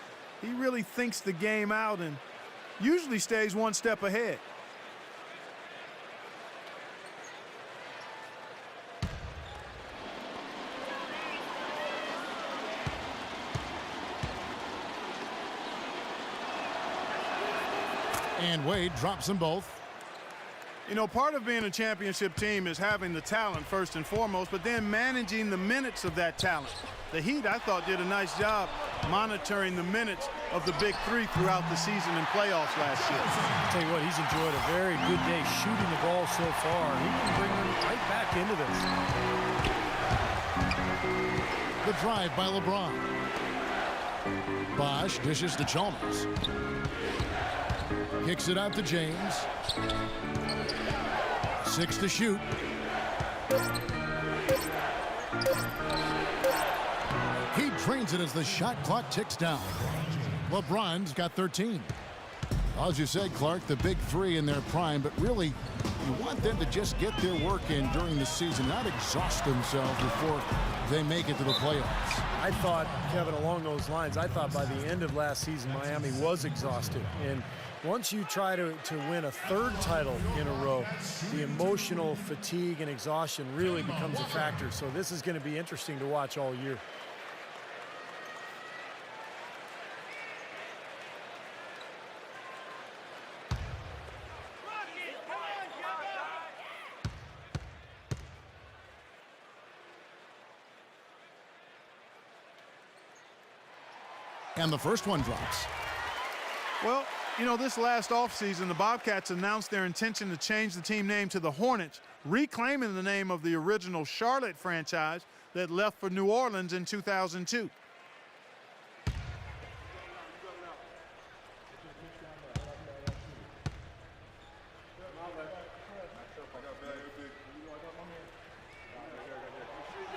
He really thinks the game out and usually stays one step ahead. And Wade drops them both. You know, part of being a championship team is having the talent first and foremost, but then managing the minutes of that talent. The Heat, I thought, did a nice job monitoring the minutes of the big three throughout the season and playoffs last year. I'll tell you what, he's enjoyed a very good day shooting the ball so far. He can bring them right back into this. The drive by LeBron. Bosch dishes to Chalmers. Kicks it out to James. 6 to shoot. He drains it as the shot clock ticks down. LeBron's got 13. As you said, Clark, the big three in their prime, but really, you want them to just get their work in during the season, not exhaust themselves before they make it to the playoffs. I thought, Kevin, along those lines, I thought by the end of last season, Miami was exhausted. And once you try to win a third title in a row, the emotional fatigue and exhaustion really becomes a factor. So this is going to be interesting to watch all year. And the first one drops. Well, you know, this last offseason, the Bobcats announced their intention to change the team name to the Hornets, reclaiming the name of the original Charlotte franchise that left for New Orleans in 2002.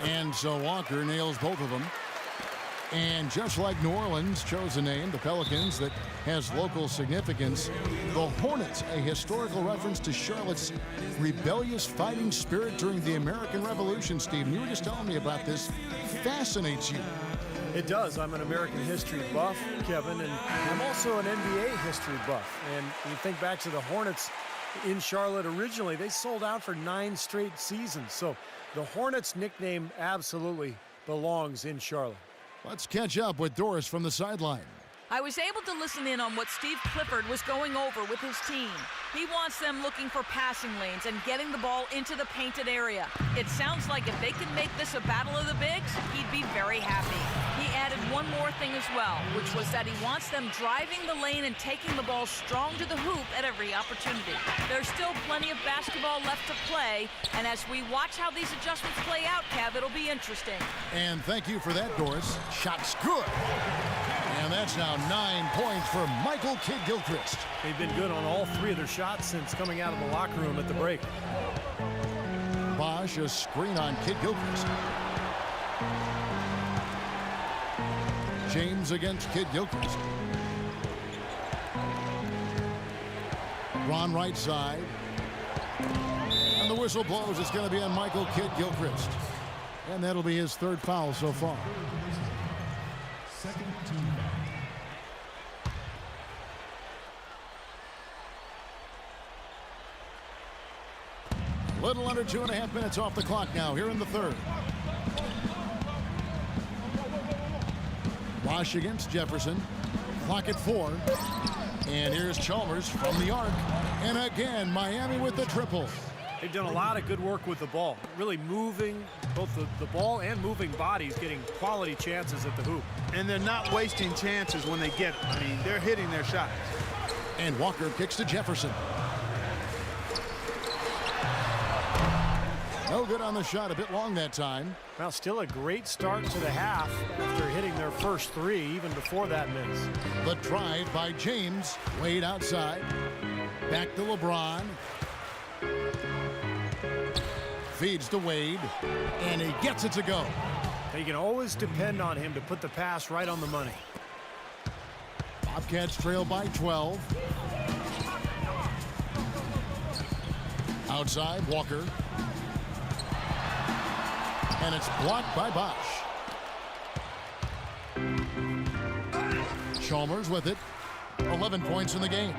And so Walker nails both of them. And just like New Orleans chose a name, the Pelicans, that has local significance, the Hornets, a historical reference to Charlotte's rebellious fighting spirit during the American Revolution. Steve, you were just telling me about this. Fascinates you. It does. I'm an American history buff, Kevin, and I'm also an NBA history buff. And you think back to the Hornets in Charlotte originally, they sold out for 9 straight seasons. So the Hornets nickname absolutely belongs in Charlotte. Let's catch up with Doris from the sideline. I was able to listen in on what Steve Clifford was going over with his team. He wants them looking for passing lanes and getting the ball into the painted area. It sounds like if they can make this a battle of the bigs, he'd be very happy. He added one more thing as well, which was that he wants them driving the lane and taking the ball strong to the hoop at every opportunity. There's still plenty of basketball left to play, and as we watch how these adjustments play out, Kev, it'll be interesting. And thank you for that, Doris. Shot's good. And that's now 9 points for Michael Kidd-Gilchrist. They've been good on all 3 of their shots since coming out of the locker room at the break. Bosch, a screen on Kidd-Gilchrist. James against Kidd-Gilchrist. Ron right side. And the whistle blows. It's going to be on Michael Kidd-Gilchrist. And that'll be his 3rd foul so far. Second team. Little under 2.5 minutes off the clock now here in the 3rd. Bosch against Jefferson. Clock at 4. And here's Chalmers from the arc. And again, Miami with the triple. They've done a lot of good work with the ball, really moving both the ball and moving bodies, getting quality chances at the hoop. And they're not wasting chances when they get them. I mean, they're hitting their shots. And Walker kicks to Jefferson. No good on the shot, a bit long that time. Well, still a great start to the half after hitting their first 3, even before that miss. The drive by James. Wade outside. Back to LeBron. Feeds to Wade. And he gets it to go. You can always depend on him to put the pass right on the money. Bobcats trail by 12. Outside, Walker. And it's blocked by Bosch. Chalmers with it. 11 points in the game.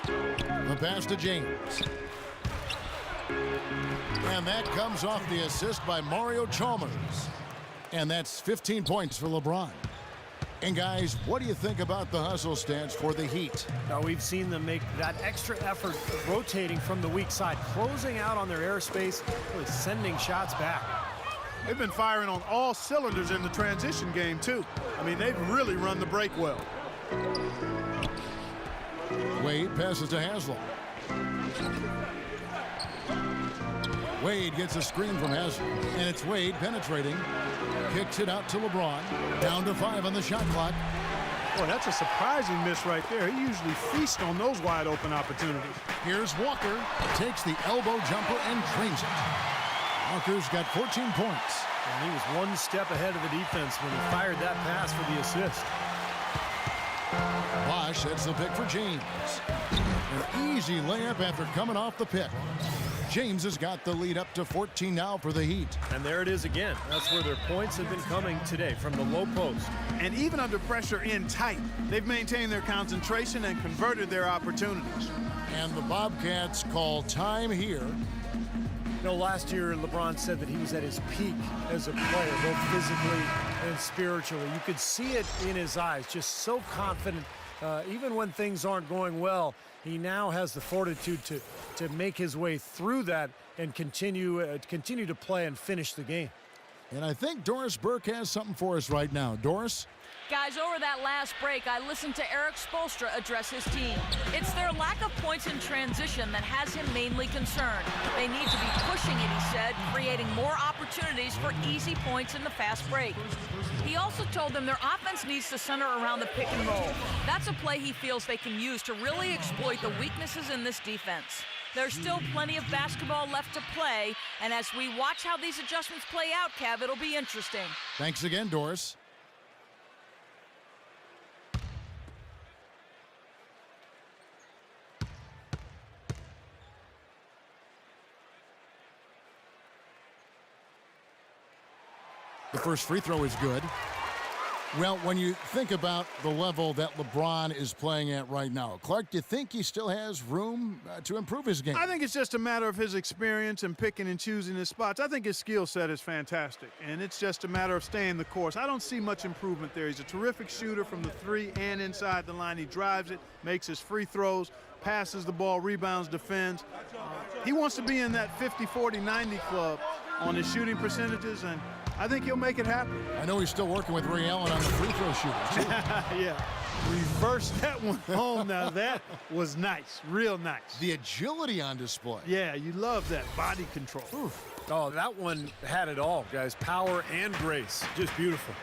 The pass to James. And that comes off the assist by Mario Chalmers. And that's 15 points for LeBron. And guys, what do you think about the hustle stance for the Heat? Now we've seen them make that extra effort rotating from the weak side, closing out on their airspace, really sending shots back. They've been firing on all cylinders in the transition game, too. I mean, they've really run the break well. Wade passes to Haslam. Wade gets a screen from Haslam, and it's Wade penetrating. Kicks it out to LeBron. Down to 5 on the shot clock. Boy, that's a surprising miss right there. He usually feasts on those wide open opportunities. Here's Walker. Takes the elbow jumper and drains it. Walker's got 14 points. And he was one step ahead of the defense when he fired that pass for the assist. Bosch sets the pick for James. An easy layup after coming off the pick. James has got the lead up to 14 now for the Heat. And there it is again. That's where their points have been coming today, from the low post. And even under pressure in tight, they've maintained their concentration and converted their opportunities. And the Bobcats call time here. You know, last year LeBron said that he was at his peak as a player, both physically and spiritually. You could see it in his eyes, just so confident. Even when things aren't going well, he now has the fortitude to make his way through that and continue to play and finish the game. And I think Doris Burke has something for us right now. Doris? Guys, over that last break, I listened to Eric Spoelstra address his team. It's their lack of points in transition that has him mainly concerned. They need to be pushing it, he said, creating more opportunities for easy points in the fast break. He also told them their offense needs to center around the pick and roll. That's a play he feels they can use to really exploit the weaknesses in this defense. There's still plenty of basketball left to play, and as we watch how these adjustments play out, Kev, it'll be interesting. Thanks again, Doris. The first free throw is good. Well, when you think about the level that LeBron is playing at right now, Clark, do you think he still has room to improve his game? I think it's just a matter of his experience and picking and choosing his spots. I think his skill set is fantastic, and it's just a matter of staying the course. I don't see much improvement there. He's a terrific shooter from the 3 and inside the line. He drives it, makes his free throws, passes the ball, rebounds, defends. He wants to be in that 50, 40, 90 club on his shooting percentages, and I think he'll make it happen. I know he's still working with Ray Allen on the free throw shooting, too. Yeah, reverse that one home. Now that was nice, real nice. The agility on display. Yeah, you love that body control. Oof. Oh, that one had it all, guys. Power and grace. Just beautiful.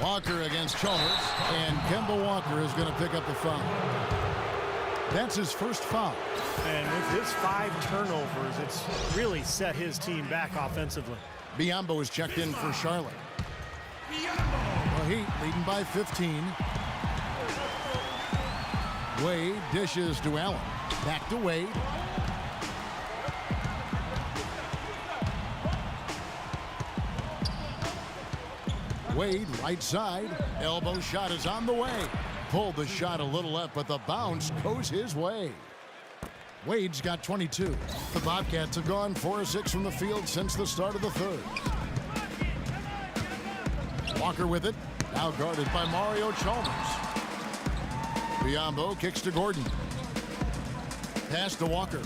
Walker against Chalmers, and Kemba Walker is going to pick up the foul. That's his first foul. And with his 5 turnovers, it's really set his team back offensively. Biyombo is checked in for Charlotte. The Heat leading by 15. Wade dishes to Allen. Back to Wade. Wade, right side. Elbow shot is on the way. Pulled the shot a little left, but the bounce goes his way. Wade's got 22. The Bobcats have gone 4 of 6 from the field since the start of the third. Walker with it. Now guarded by Mario Chalmers. Biyombo kicks to Gordon. Pass to Walker.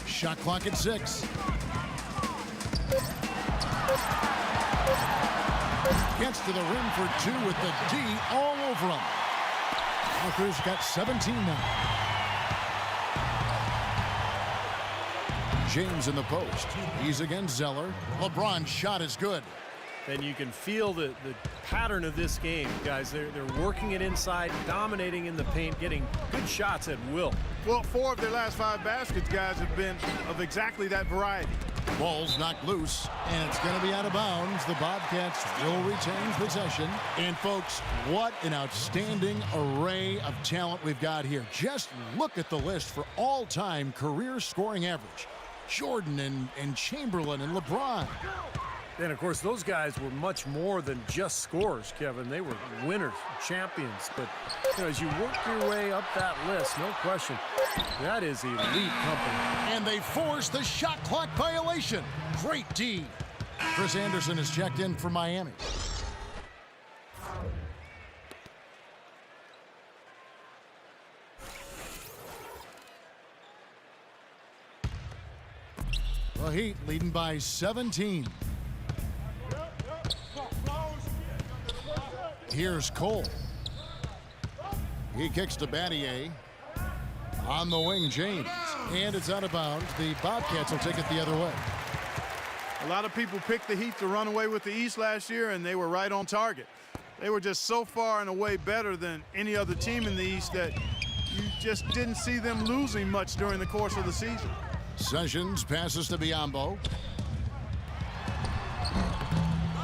Shot clock at 6. Gets to the rim for 2 with the D all over him. Walker's got 17 now. James in the post. He's against Zeller. LeBron's shot is good. And you can feel the pattern of this game, guys. They're working it inside, dominating in the paint, getting good shots at will. Well, 4 of their last 5 baskets, guys, have been of exactly that variety. Ball's knocked loose, and it's going to be out of bounds. The Bobcats will retain possession. And, folks, what an outstanding array of talent we've got here. Just look at the list for all-time career scoring average. Jordan and Chamberlain and LeBron. And, of course, those guys were much more than just scorers, Kevin. They were winners, champions. But, you know, as you work your way up that list, no question, that is elite company. And they force the shot clock violation. Great D. Chris Anderson is checked in for Miami. The Heat leading by 17. Here's Cole. He kicks to Battier. On the wing, James. And it's out of bounds. The Bobcats will take it the other way. A lot of people picked the Heat to run away with the East last year, and they were right on target. They were just so far and away better than any other team in the East that you just didn't see them losing much during the course of the season. Sessions passes to Biyombo.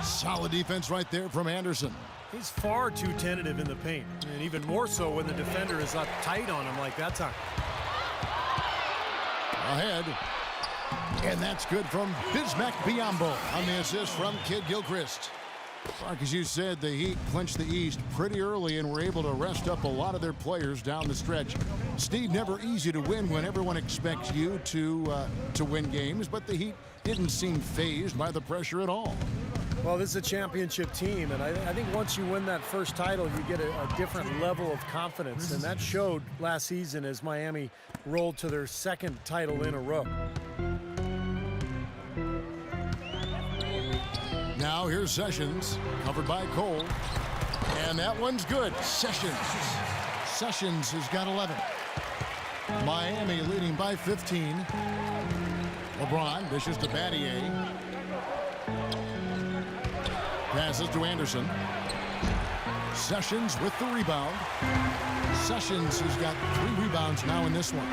Solid defense right there from Anderson. He's far too tentative in the paint, and even more so when the defender is up tight on him like that time. Ahead. And that's good from Bismack Biyombo on the assist from Kid Gilchrist. Clark, as you said, the Heat clinched the East pretty early and were able to rest up a lot of their players down the stretch. Steve, never easy to win when everyone expects you to win games, but the Heat didn't seem fazed by the pressure at all. Well, this is a championship team, and I think once you win that first title, you get a different level of confidence, and that showed last season as Miami rolled to their second title in a row. Now here's Sessions, covered by Cole, and that one's good. Sessions has got 11. Miami leading by 15. LeBron dishes to Battier. Passes to Anderson. Sessions with the rebound. Sessions has got 3 rebounds now in this one.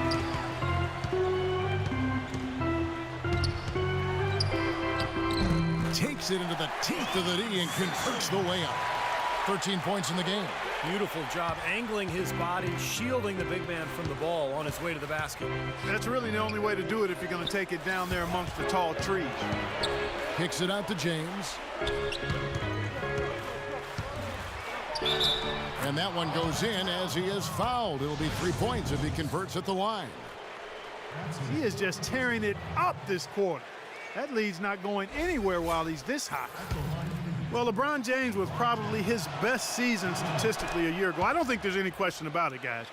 Takes it into the teeth of the D and converts the layup. 13 points in the game. Beautiful job angling his body, shielding the big man from the ball on his way to the basket. That's really the only way to do it if you're going to take it down there amongst the tall trees. Kicks it out to James. And that one goes in as he is fouled. It'll be 3 points if he converts at the line. He is just tearing it up this quarter. That lead's not going anywhere while he's this hot. Well, LeBron James was probably his best season statistically a year ago. I don't think there's any question about it, guys.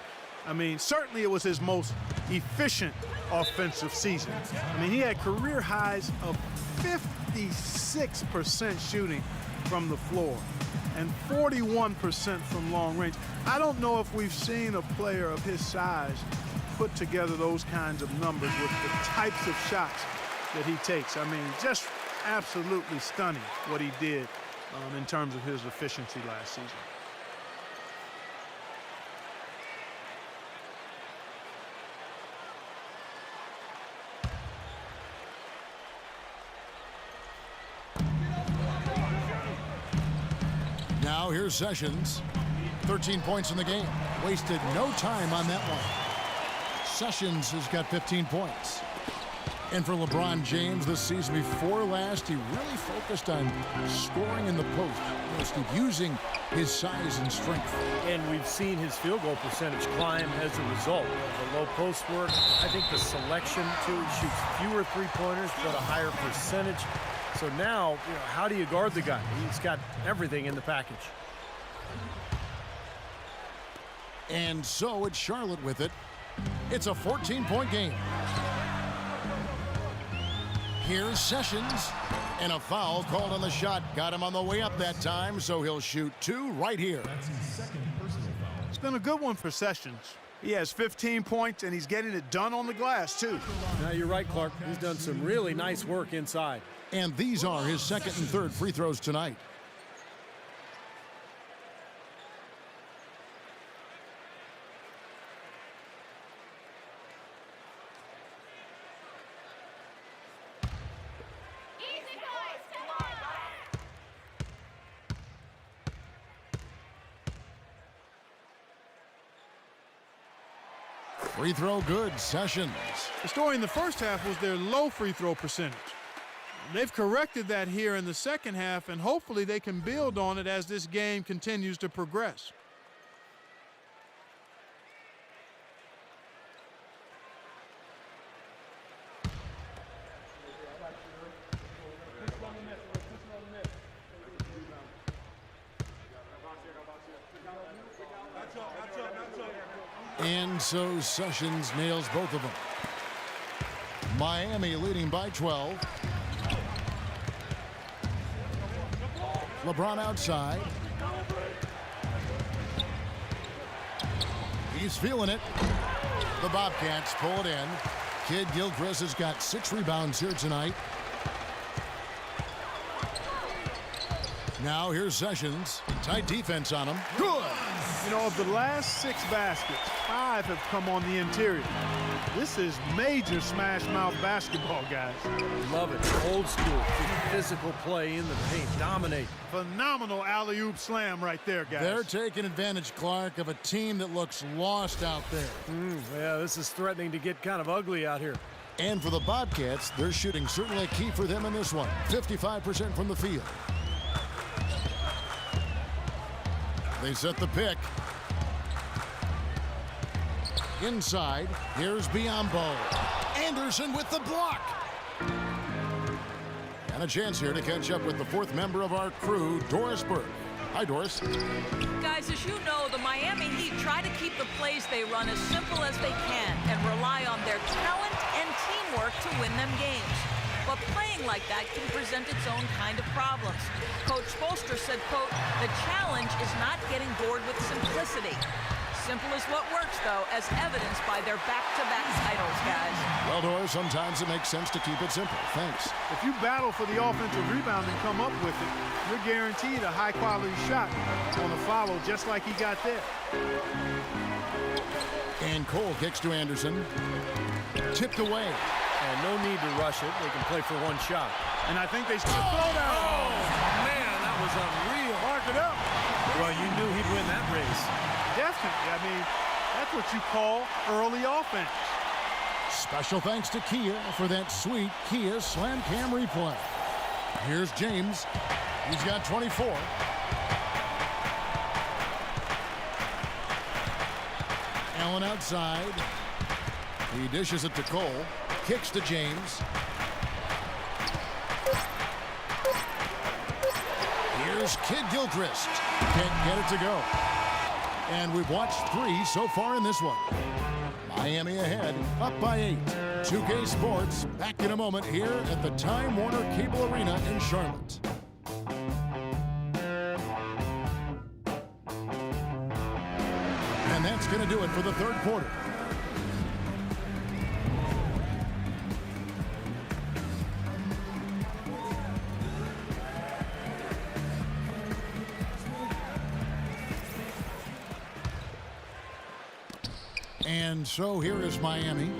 I mean, certainly it was his most efficient offensive season. I mean, he had career highs of 56% shooting from the floor and 41% from long range. I don't know if we've seen a player of his size put together those kinds of numbers with the types of shots that he takes. I mean, just absolutely stunning what he did in terms of his efficiency last season. Now here's Sessions. 13 points in the game. Wasted no time on that one. Sessions has got 15 points. And for LeBron James this season before last, he really focused on scoring in the post. Steve, using his size and strength. And we've seen his field goal percentage climb as a result of the low post work. I think the selection, too, he shoots fewer three-pointers but a higher percentage. So now, how do you guard the guy? He's got everything in the package. And so it's Charlotte with it. It's a 14-point game. Here's Sessions, and a foul called on the shot. Got him on the way up that time, so he'll shoot 2 right here. That's his second personal foul. It's been a good one for Sessions. He has 15 points, and he's getting it done on the glass, too. Now, you're right, Clark. He's done some really nice work inside. And these are his second and third free throws tonight. Free throw good, Sessions. The story in the first half was their low free throw percentage. They've corrected that here in the second half, and hopefully they can build on it as this game continues to progress. so Sessions nails both of them. Miami leading by 12. LeBron outside. He's feeling it. The Bobcats pull it in. Kid Gilchrist has got 6 rebounds here tonight. Now here's Sessions. Tight defense on him. Good. You know, of the last 6 baskets, 5 have come on the interior. This is major smash mouth basketball, guys. Love it. Old school. Physical play in the paint. Dominate. Phenomenal alley-oop slam right there, guys. They're taking advantage, Clark, of a team that looks lost out there. Yeah, this is threatening to get kind of ugly out here. And for the Bobcats, their shooting certainly a key for them in this one. 55% from the field. They set the pick. Inside, here's Biombo. Anderson with the block. And a chance here to catch up with the 4th member of our crew, Doris Burke. Hi, Doris. Guys, as you know, the Miami Heat try to keep the plays they run as simple as they can and rely on their talent and teamwork to win them games. But playing like that can present its own kind of problems. Coach Spoelstra said, quote, "The challenge is not getting bored with simplicity." Simple is what works, though, as evidenced by their back-to-back titles, guys. Well, Doris, sometimes it makes sense to keep it simple. Thanks. If you battle for the offensive rebound and come up with it, you're guaranteed a high-quality shot on a follow, just like he got there. And Cole kicks to Anderson. Tipped away. And no need to rush it. They can play for one shot. And I think they still throw down. Oh, man, that was unreal. Mark it up. Well, you knew he'd win that race. Definitely. I mean, that's what you call early offense. Special thanks to Kia for that sweet Kia Slam Cam replay. Here's James. He's got 24. Allen outside. He dishes it to Cole. Kicks to James. Here's Kid Gilchrist. Can't get it to go. And we've watched 3 so far in this one. Miami ahead, up by 8. 2K Sports, back in a moment here at the Time Warner Cable Arena in Charlotte. And that's going to do it for the 3rd quarter. And so here is Miami.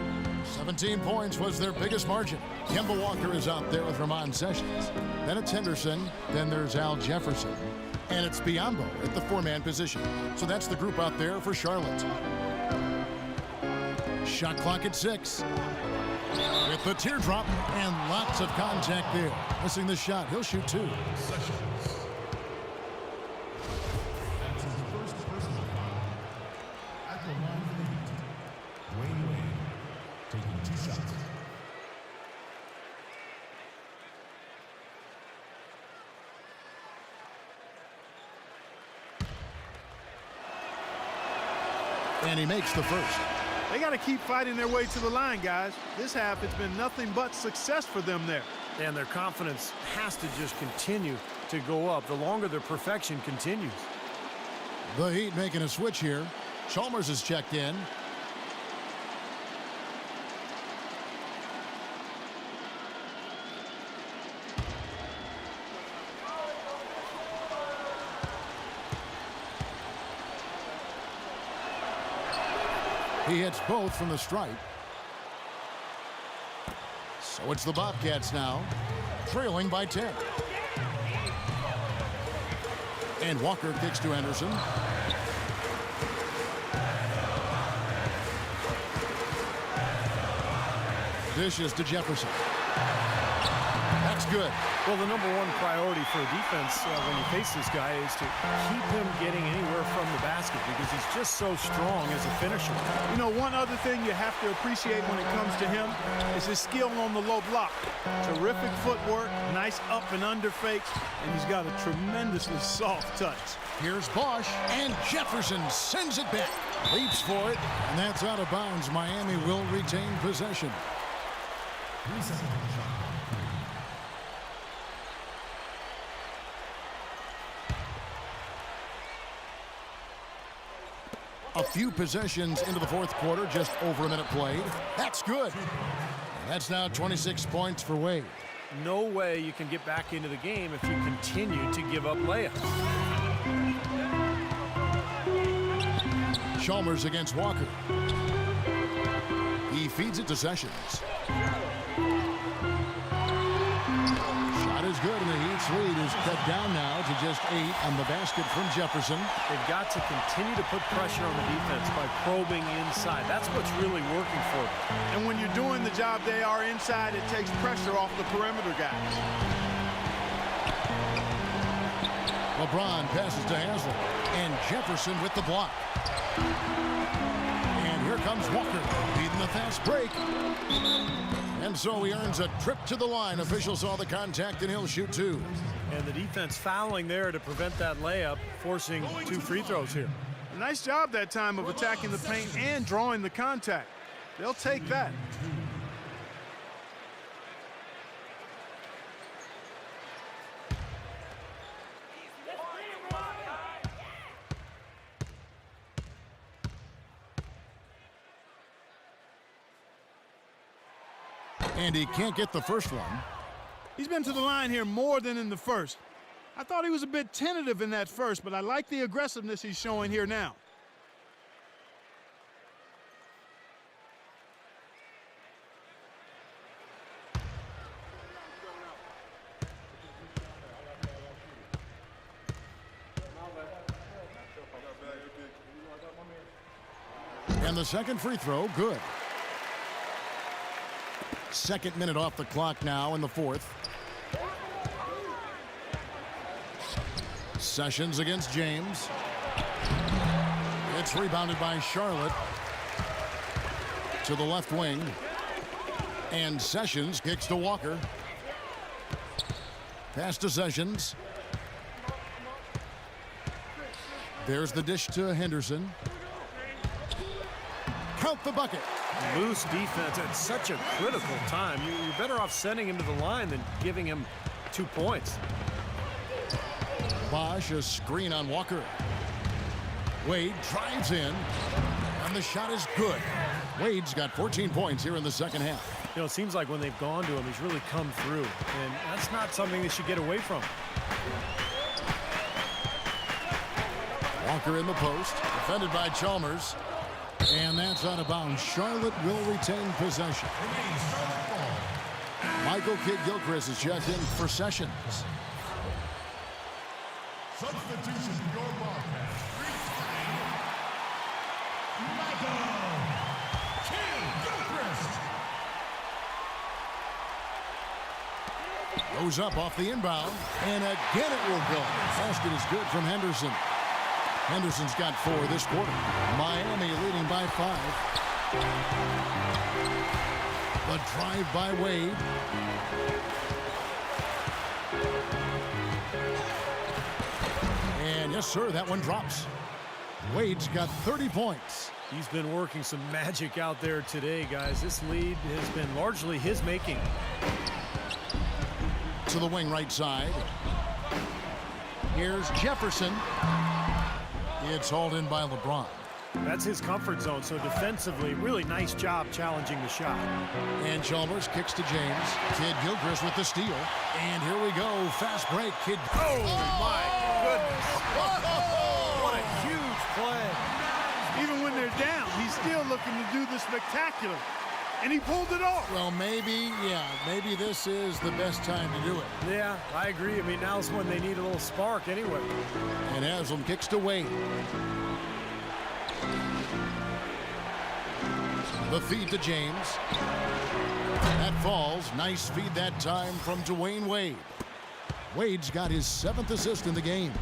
17 points was their biggest margin. Kemba Walker is out there with Ramon Sessions. Then it's Henderson. Then there's Al Jefferson. And it's Biombo at the 4-man position. So that's the group out there for Charlotte. Shot clock at 6. With the teardrop and lots of contact there. Missing the shot. He'll shoot 2. Sessions. That's his first personal foul. At the line for the Heat, Wayne, taking 2 shots. And he makes the first. They got to keep fighting their way to the line, guys. This half, it's been nothing but success for them there. And their confidence has to just continue to go up the longer their perfection continues. The Heat making a switch here. Chalmers is checked in. He hits both from the stripe. So it's the Bobcats now, trailing by 10. And Walker kicks to Anderson. Dishes to Jefferson. That's good. Well, the number one priority for a defense when you face this guy is to keep him getting anywhere from the basket because he's just so strong as a finisher. You know, one other thing you have to appreciate when it comes to him is his skill on the low block. Terrific footwork, nice up and under fakes, and he's got a tremendously soft touch. Here's Bosch, and Jefferson sends it back. Leaps for it, and that's out of bounds. Miami will retain possession. 3 seconds on the shot clock. A few possessions into the fourth quarter, just over a minute played. That's good. And that's now 26 points for Wade. No way you can get back into the game if you continue to give up layups. Chalmers against Walker. He feeds it to Sessions. Shot is good, and the Heat's lead is cut down now to just 8 on the basket from Jefferson. They've got to continue to put pressure on the defense by probing inside. That's what's really working for them. And when you're doing the job they are inside, it takes pressure off the perimeter guys. LeBron passes to Haslem, and Jefferson with the block. And here comes Walker, leading the fast break. And so he earns a trip to the line. Official saw the contact, and he'll shoot 2. And the defense fouling there to prevent that layup, forcing 2 free throws here. Nice job that time of attacking the paint and drawing the contact. They'll take that. And he can't get the first one. He's been to the line here more than in the first. I thought he was a bit tentative in that first, but I like the aggressiveness he's showing here now. And the second free throw, good. Second minute off the clock now in the fourth. Sessions against James. It's rebounded by Charlotte to the left wing. And Sessions kicks to Walker. Pass to Sessions. There's the dish to Henderson. Count the bucket. Loose defense at such a critical time. You're better off sending him to the line than giving him 2 points. Bosch, a screen on Walker. Wade drives in, and the shot is good. Wade's got 14 points here in the second half. You know, it seems like when they've gone to him, he's really come through, and that's not something they should get away from. Walker in the post, defended by Chalmers. And that's out of bounds. Charlotte will retain possession. Michael Kidd-Gilchrist is checked in for Sessions. Substitution for your Bobcat. Michael Kidd-Gilchrist. Goes up off the inbound, and again it will go. Basket is good from Henderson. Henderson's got 4 this quarter. Miami leading by 5. The drive by Wade. And yes, sir, that one drops. Wade's got 30 points. He's been working some magic out there today, guys. This lead has been largely his making. To the wing right side. Here's Jefferson. It's hauled in by LeBron. That's his comfort zone, so defensively, really nice job challenging the shot. And Chalmers kicks to James. Kidd-Gilchrist with the steal. And here we go. Fast break. Kidd. Oh, my goodness. What a huge play. Even when they're down, he's still looking to do the spectacular. And he pulled it off. Well, maybe this is the best time to do it. Yeah, I agree. I mean, now's when they need a little spark anyway. And Haslem kicks to Wade. The feed to James. That falls. Nice feed that time from Dwayne Wade. Wade's got his 7th assist in the game.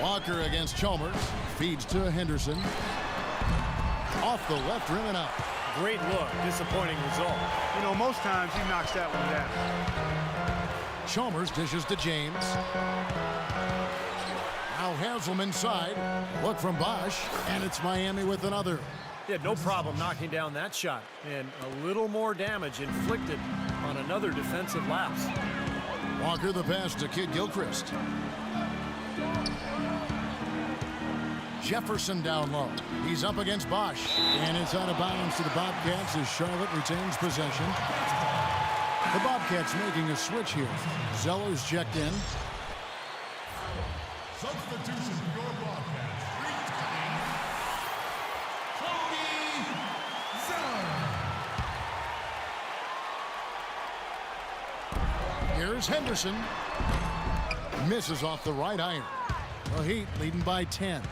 Walker against Chalmers. Feeds to Henderson. Off the left rim and out. Great look. Disappointing result. You know, most times he knocks that one down. Chalmers dishes to James. Now Haslam inside. Look from Bosch. And it's Miami with another. He had no problem knocking down that shot. And a little more damage inflicted on another defensive lapse. Walker the pass to Kid Gilchrist. Jefferson down low. He's up against Bosch. And it's out of bounds to the Bobcats as Charlotte retains possession. The Bobcats making a switch here. Zeller's checked in. Substitution for your Bobcats. Returning, Cody Zeller. Here's Henderson. Misses off the right iron. The Heat leading by 10.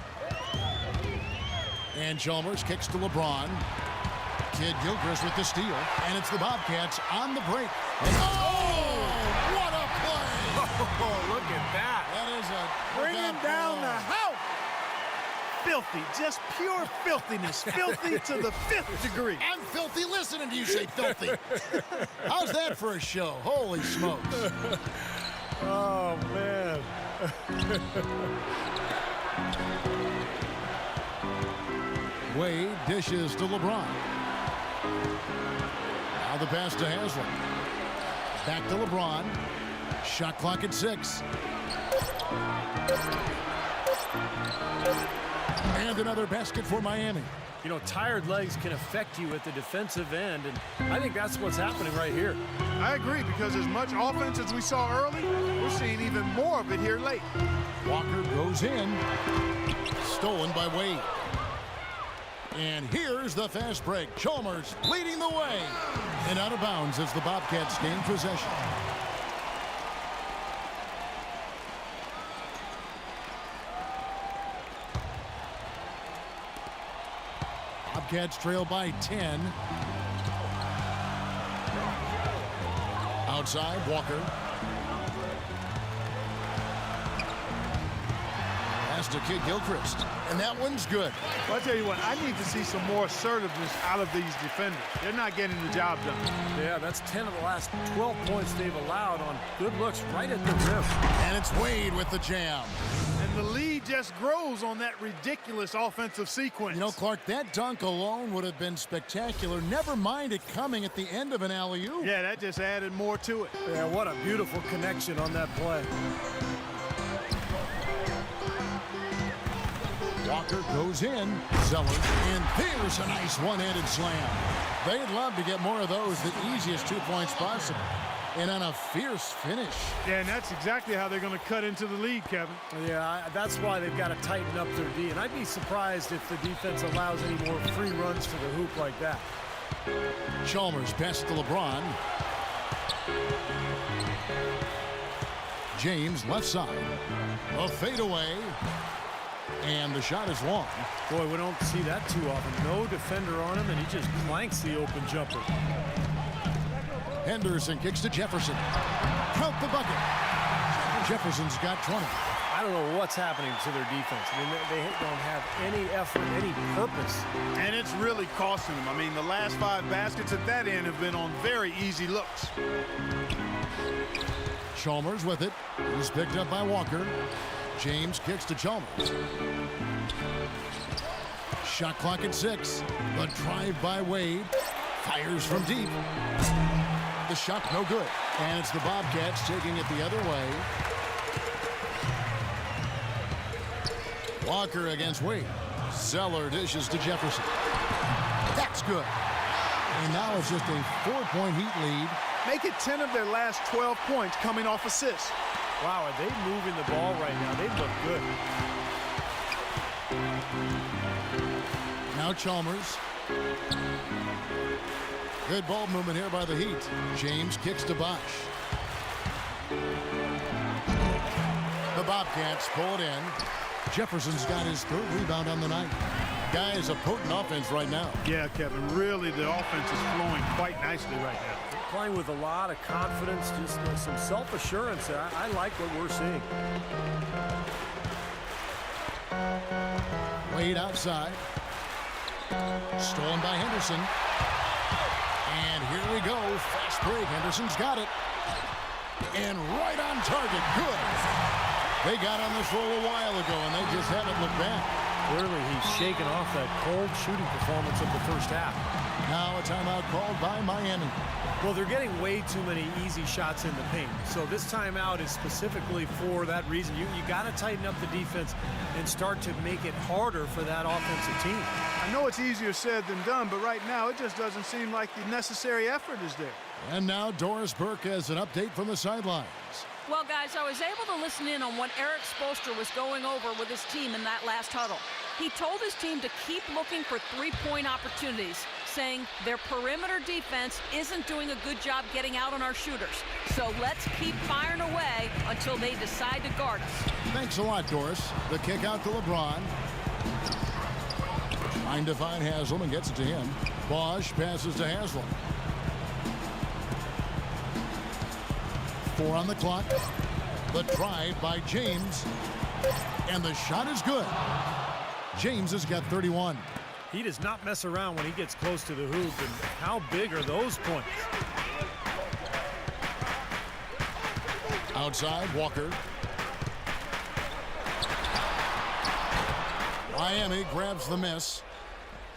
And Chalmers kicks to LeBron. Kid Gilchrist with the steal. And it's the Bobcats on the break. And what a play! Oh, look at that. That is a Bringing down the house. Filthy, just pure filthiness. Filthy to the 5th degree. I'm filthy listening to you say filthy. How's that for a show? Holy smokes. Oh, man. Wade dishes to LeBron. Now the pass to Haslam. Back to LeBron. Shot clock at 6. And another basket for Miami. You know, tired legs can affect you at the defensive end, and I think that's what's happening right here. I agree, because as much offense as we saw early, we're seeing even more of it here late. Walker goes in. Stolen by Wade. And here's the fast break. Chalmers leading the way. And out of bounds as the Bobcats gain possession. Bobcats trail by 10. Outside, Walker. Pass to Kid Gilchrist. And that one's good. Well, I'll tell you what, I need to see some more assertiveness out of these defenders. They're not getting the job done. Yeah, that's 10 of the last 12 points they've allowed on good looks right at the rim. And it's Wade with the jam. And the lead just grows on that ridiculous offensive sequence. You know, Clark, that dunk alone would have been spectacular. Never mind it coming at the end of an alley-oop. Yeah, that just added more to it. Yeah, what a beautiful connection on that play. Walker goes in. Zeller. And there's a nice one-handed slam. They'd love to get more of those, the easiest 2 points possible. And on a fierce finish. Yeah, and that's exactly how they're going to cut into the lead, Kevin. Yeah, that's why they've got to tighten up their D. And I'd be surprised if the defense allows any more free runs to the hoop like that. Chalmers pass to LeBron. James left side. A fadeaway. And the shot is long. Boy, we don't see that too often. No defender on him, and he just clanks the open jumper. Henderson kicks to Jefferson. Count the bucket. Jefferson's got 20. I don't know what's happening to their defense. I mean, they don't have any effort, any purpose. And it's really costing them. I mean, the last 5 baskets at that end have been on very easy looks. Chalmers with it. He's picked up by Walker. James kicks to Chalmers. Shot clock at 6. The drive by Wade. Fires from deep. The shot no good. And it's the Bobcats taking it the other way. Walker against Wade. Zeller dishes to Jefferson. That's good. And now it's just a 4-point Heat lead. Make it 10 of their last 12 points coming off assists. Wow, are they moving the ball right now? They look good. Now Chalmers. Good ball movement here by the Heat. James kicks to Bosch. The Bobcats pull it in. Jefferson's got his 3rd rebound on the night. Guys, a potent offense right now. Yeah, Kevin, really the offense is flowing quite nicely right now. Playing with a lot of confidence, just some self-assurance. I like what we're seeing. Wade outside. Stolen by Henderson. And here we go. Fast break. Henderson's got it. And right on target. Good. They got on this roll a while ago, and they just haven't looked back. Clearly, he's shaken off that cold shooting performance of the first half. Now a timeout called by Miami. Well, they're getting way too many easy shots in the paint. So this timeout is specifically for that reason. You got to tighten up the defense and start to make it harder for that offensive team. I know it's easier said than done, but right now it just doesn't seem like the necessary effort is there. And now Doris Burke has an update from the sidelines. Well, guys, I was able to listen in on what Eric Spoelstra was going over with his team in that last huddle. He told his team to keep looking for three-point opportunities, saying their perimeter defense isn't doing a good job getting out on our shooters. So let's keep firing away until they decide to guard us. Thanks a lot, Doris. The kick out to LeBron. Trying to find Haslam and gets it to him. Bosch passes to Haslam. 4 on the clock. The drive by James. And the shot is good. James has got 31. He does not mess around when he gets close to the hoop. And how big are those points? Outside, Walker. Miami grabs the miss.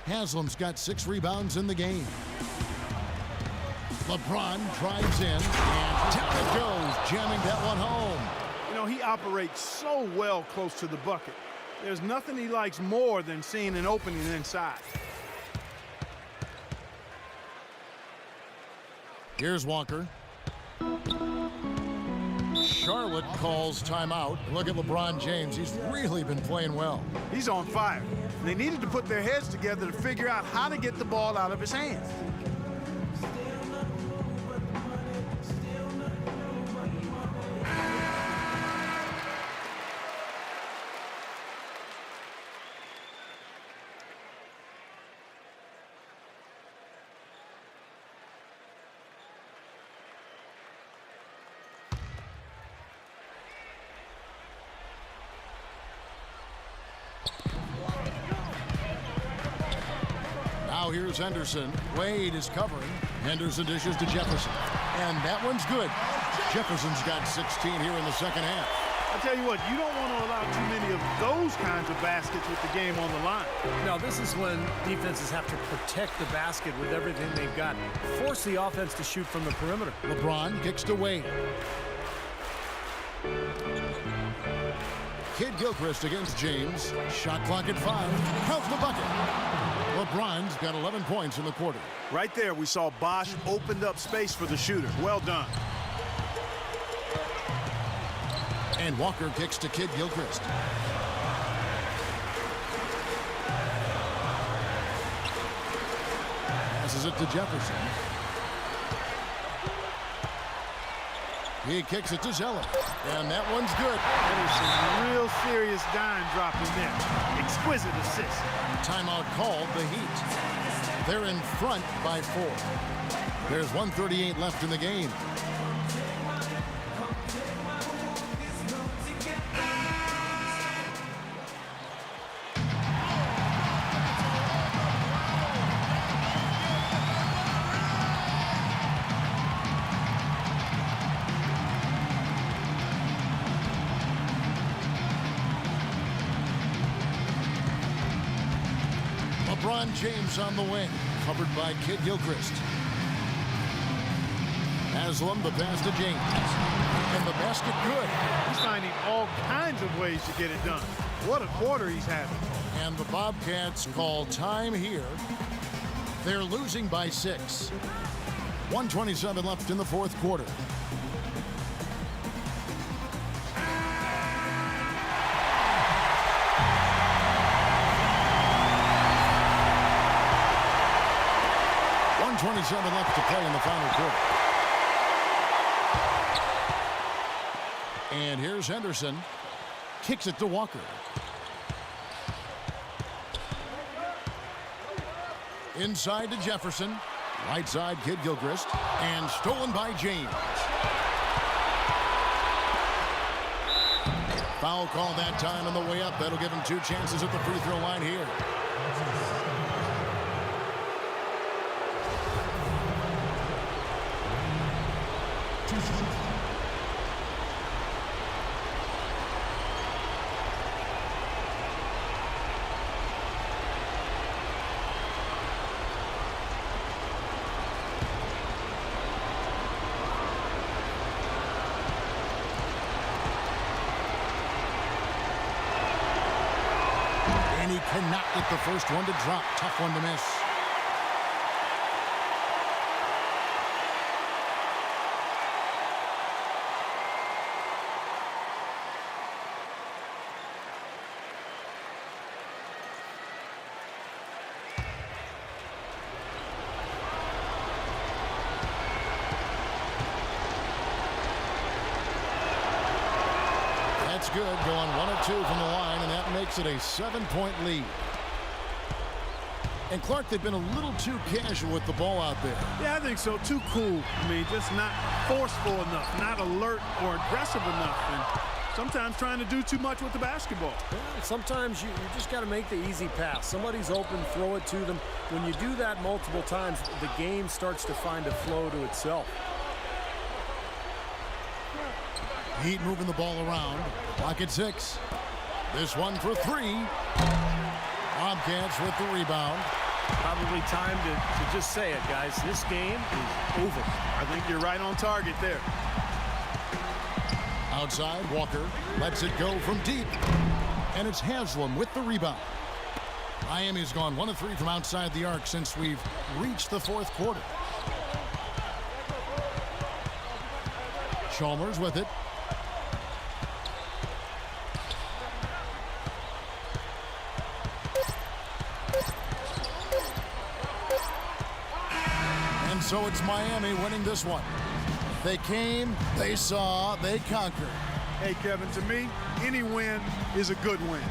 Haslam's got 6 rebounds in the game. LeBron drives in, and down it goes, jamming that one home. You know, he operates so well close to the bucket. There's nothing he likes more than seeing an opening inside. Here's Walker. Charlotte calls timeout. Look at LeBron James. He's really been playing well. He's on fire. They needed to put their heads together to figure out how to get the ball out of his hands. Now here's Henderson. Wade is covering. Henderson dishes to Jefferson. And that one's good. Jefferson's got 16 here in the second half. I tell you what, you don't want to allow too many of those kinds of baskets with the game on the line. Now, this is when defenses have to protect the basket with everything they've got. Force the offense to shoot from the perimeter. LeBron kicks to Wade. Kid Gilchrist against James. Shot clock at 5. Counts the bucket. LeBron's got 11 points in the quarter. Right there, we saw Bosch opened up space for the shooter. Well done. And Walker kicks to Kid Gilchrist. Passes it to Jefferson. He kicks it to Zeller. And that one's good. That is some real serious dime dropping there. Exquisite assist. Timeout called the Heat. They're in front by 4. There's 1:38 left in the game. LeBron James on the wing, covered by Kid Gilchrist. Haslam, the pass to James. And the basket good. He's finding all kinds of ways to get it done. What a quarter he's having. And the Bobcats call time here. They're losing by 6. 1:27 left in the fourth quarter. .27 left to play in the final quarter. And here's Henderson. Kicks it to Walker. Inside to Jefferson. Right side, Kid Gilchrist. And stolen by James. Foul call that time on the way up. That'll give him 2 chances at the free throw line here. And he cannot get the first one to drop. Tough one to miss. That's good, going 1 of 2 from the line, and that makes it a 7-point lead. And Clark, they've been a little too casual with the ball out there. Yeah, I think so. Too cool. I mean, just not forceful enough, not alert or aggressive enough, and sometimes trying to do too much with the basketball. Yeah, sometimes you just got to make the easy pass. Somebody's open, throw it to them. When you do that multiple times, the game starts to find a flow to itself. Heat moving the ball around. Clock at 6. This one for 3. Bobcats with the rebound. Probably time to just say it, guys. This game is over. I think you're right on target there. Outside, Walker lets it go from deep. And it's Haslam with the rebound. Miami's gone 1 of 3 from outside the arc since we've reached the 4th quarter. Chalmers with it. And so it's Miami winning this one. They came, they saw, they conquered. Hey, Kevin, to me, any win is a good win.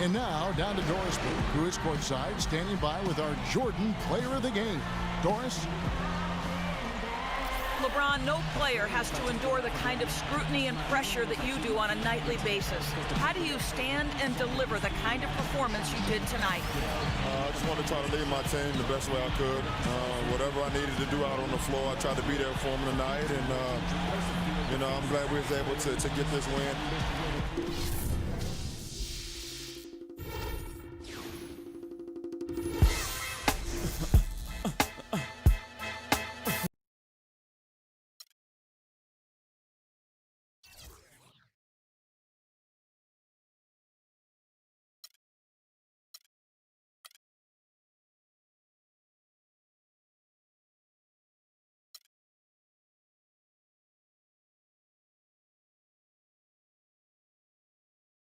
And now down to Doris Burke, who is courtside, standing by with our Jordan Player of the Game. Doris? LeBron, no player has to endure the kind of scrutiny and pressure that you do on a nightly basis. How do you stand and deliver the kind of performance you did tonight? I just wanted to try to lead my team the best way I could. Whatever I needed to do out on the floor, I tried to be there for them tonight. And, I'm glad we was able to get this win.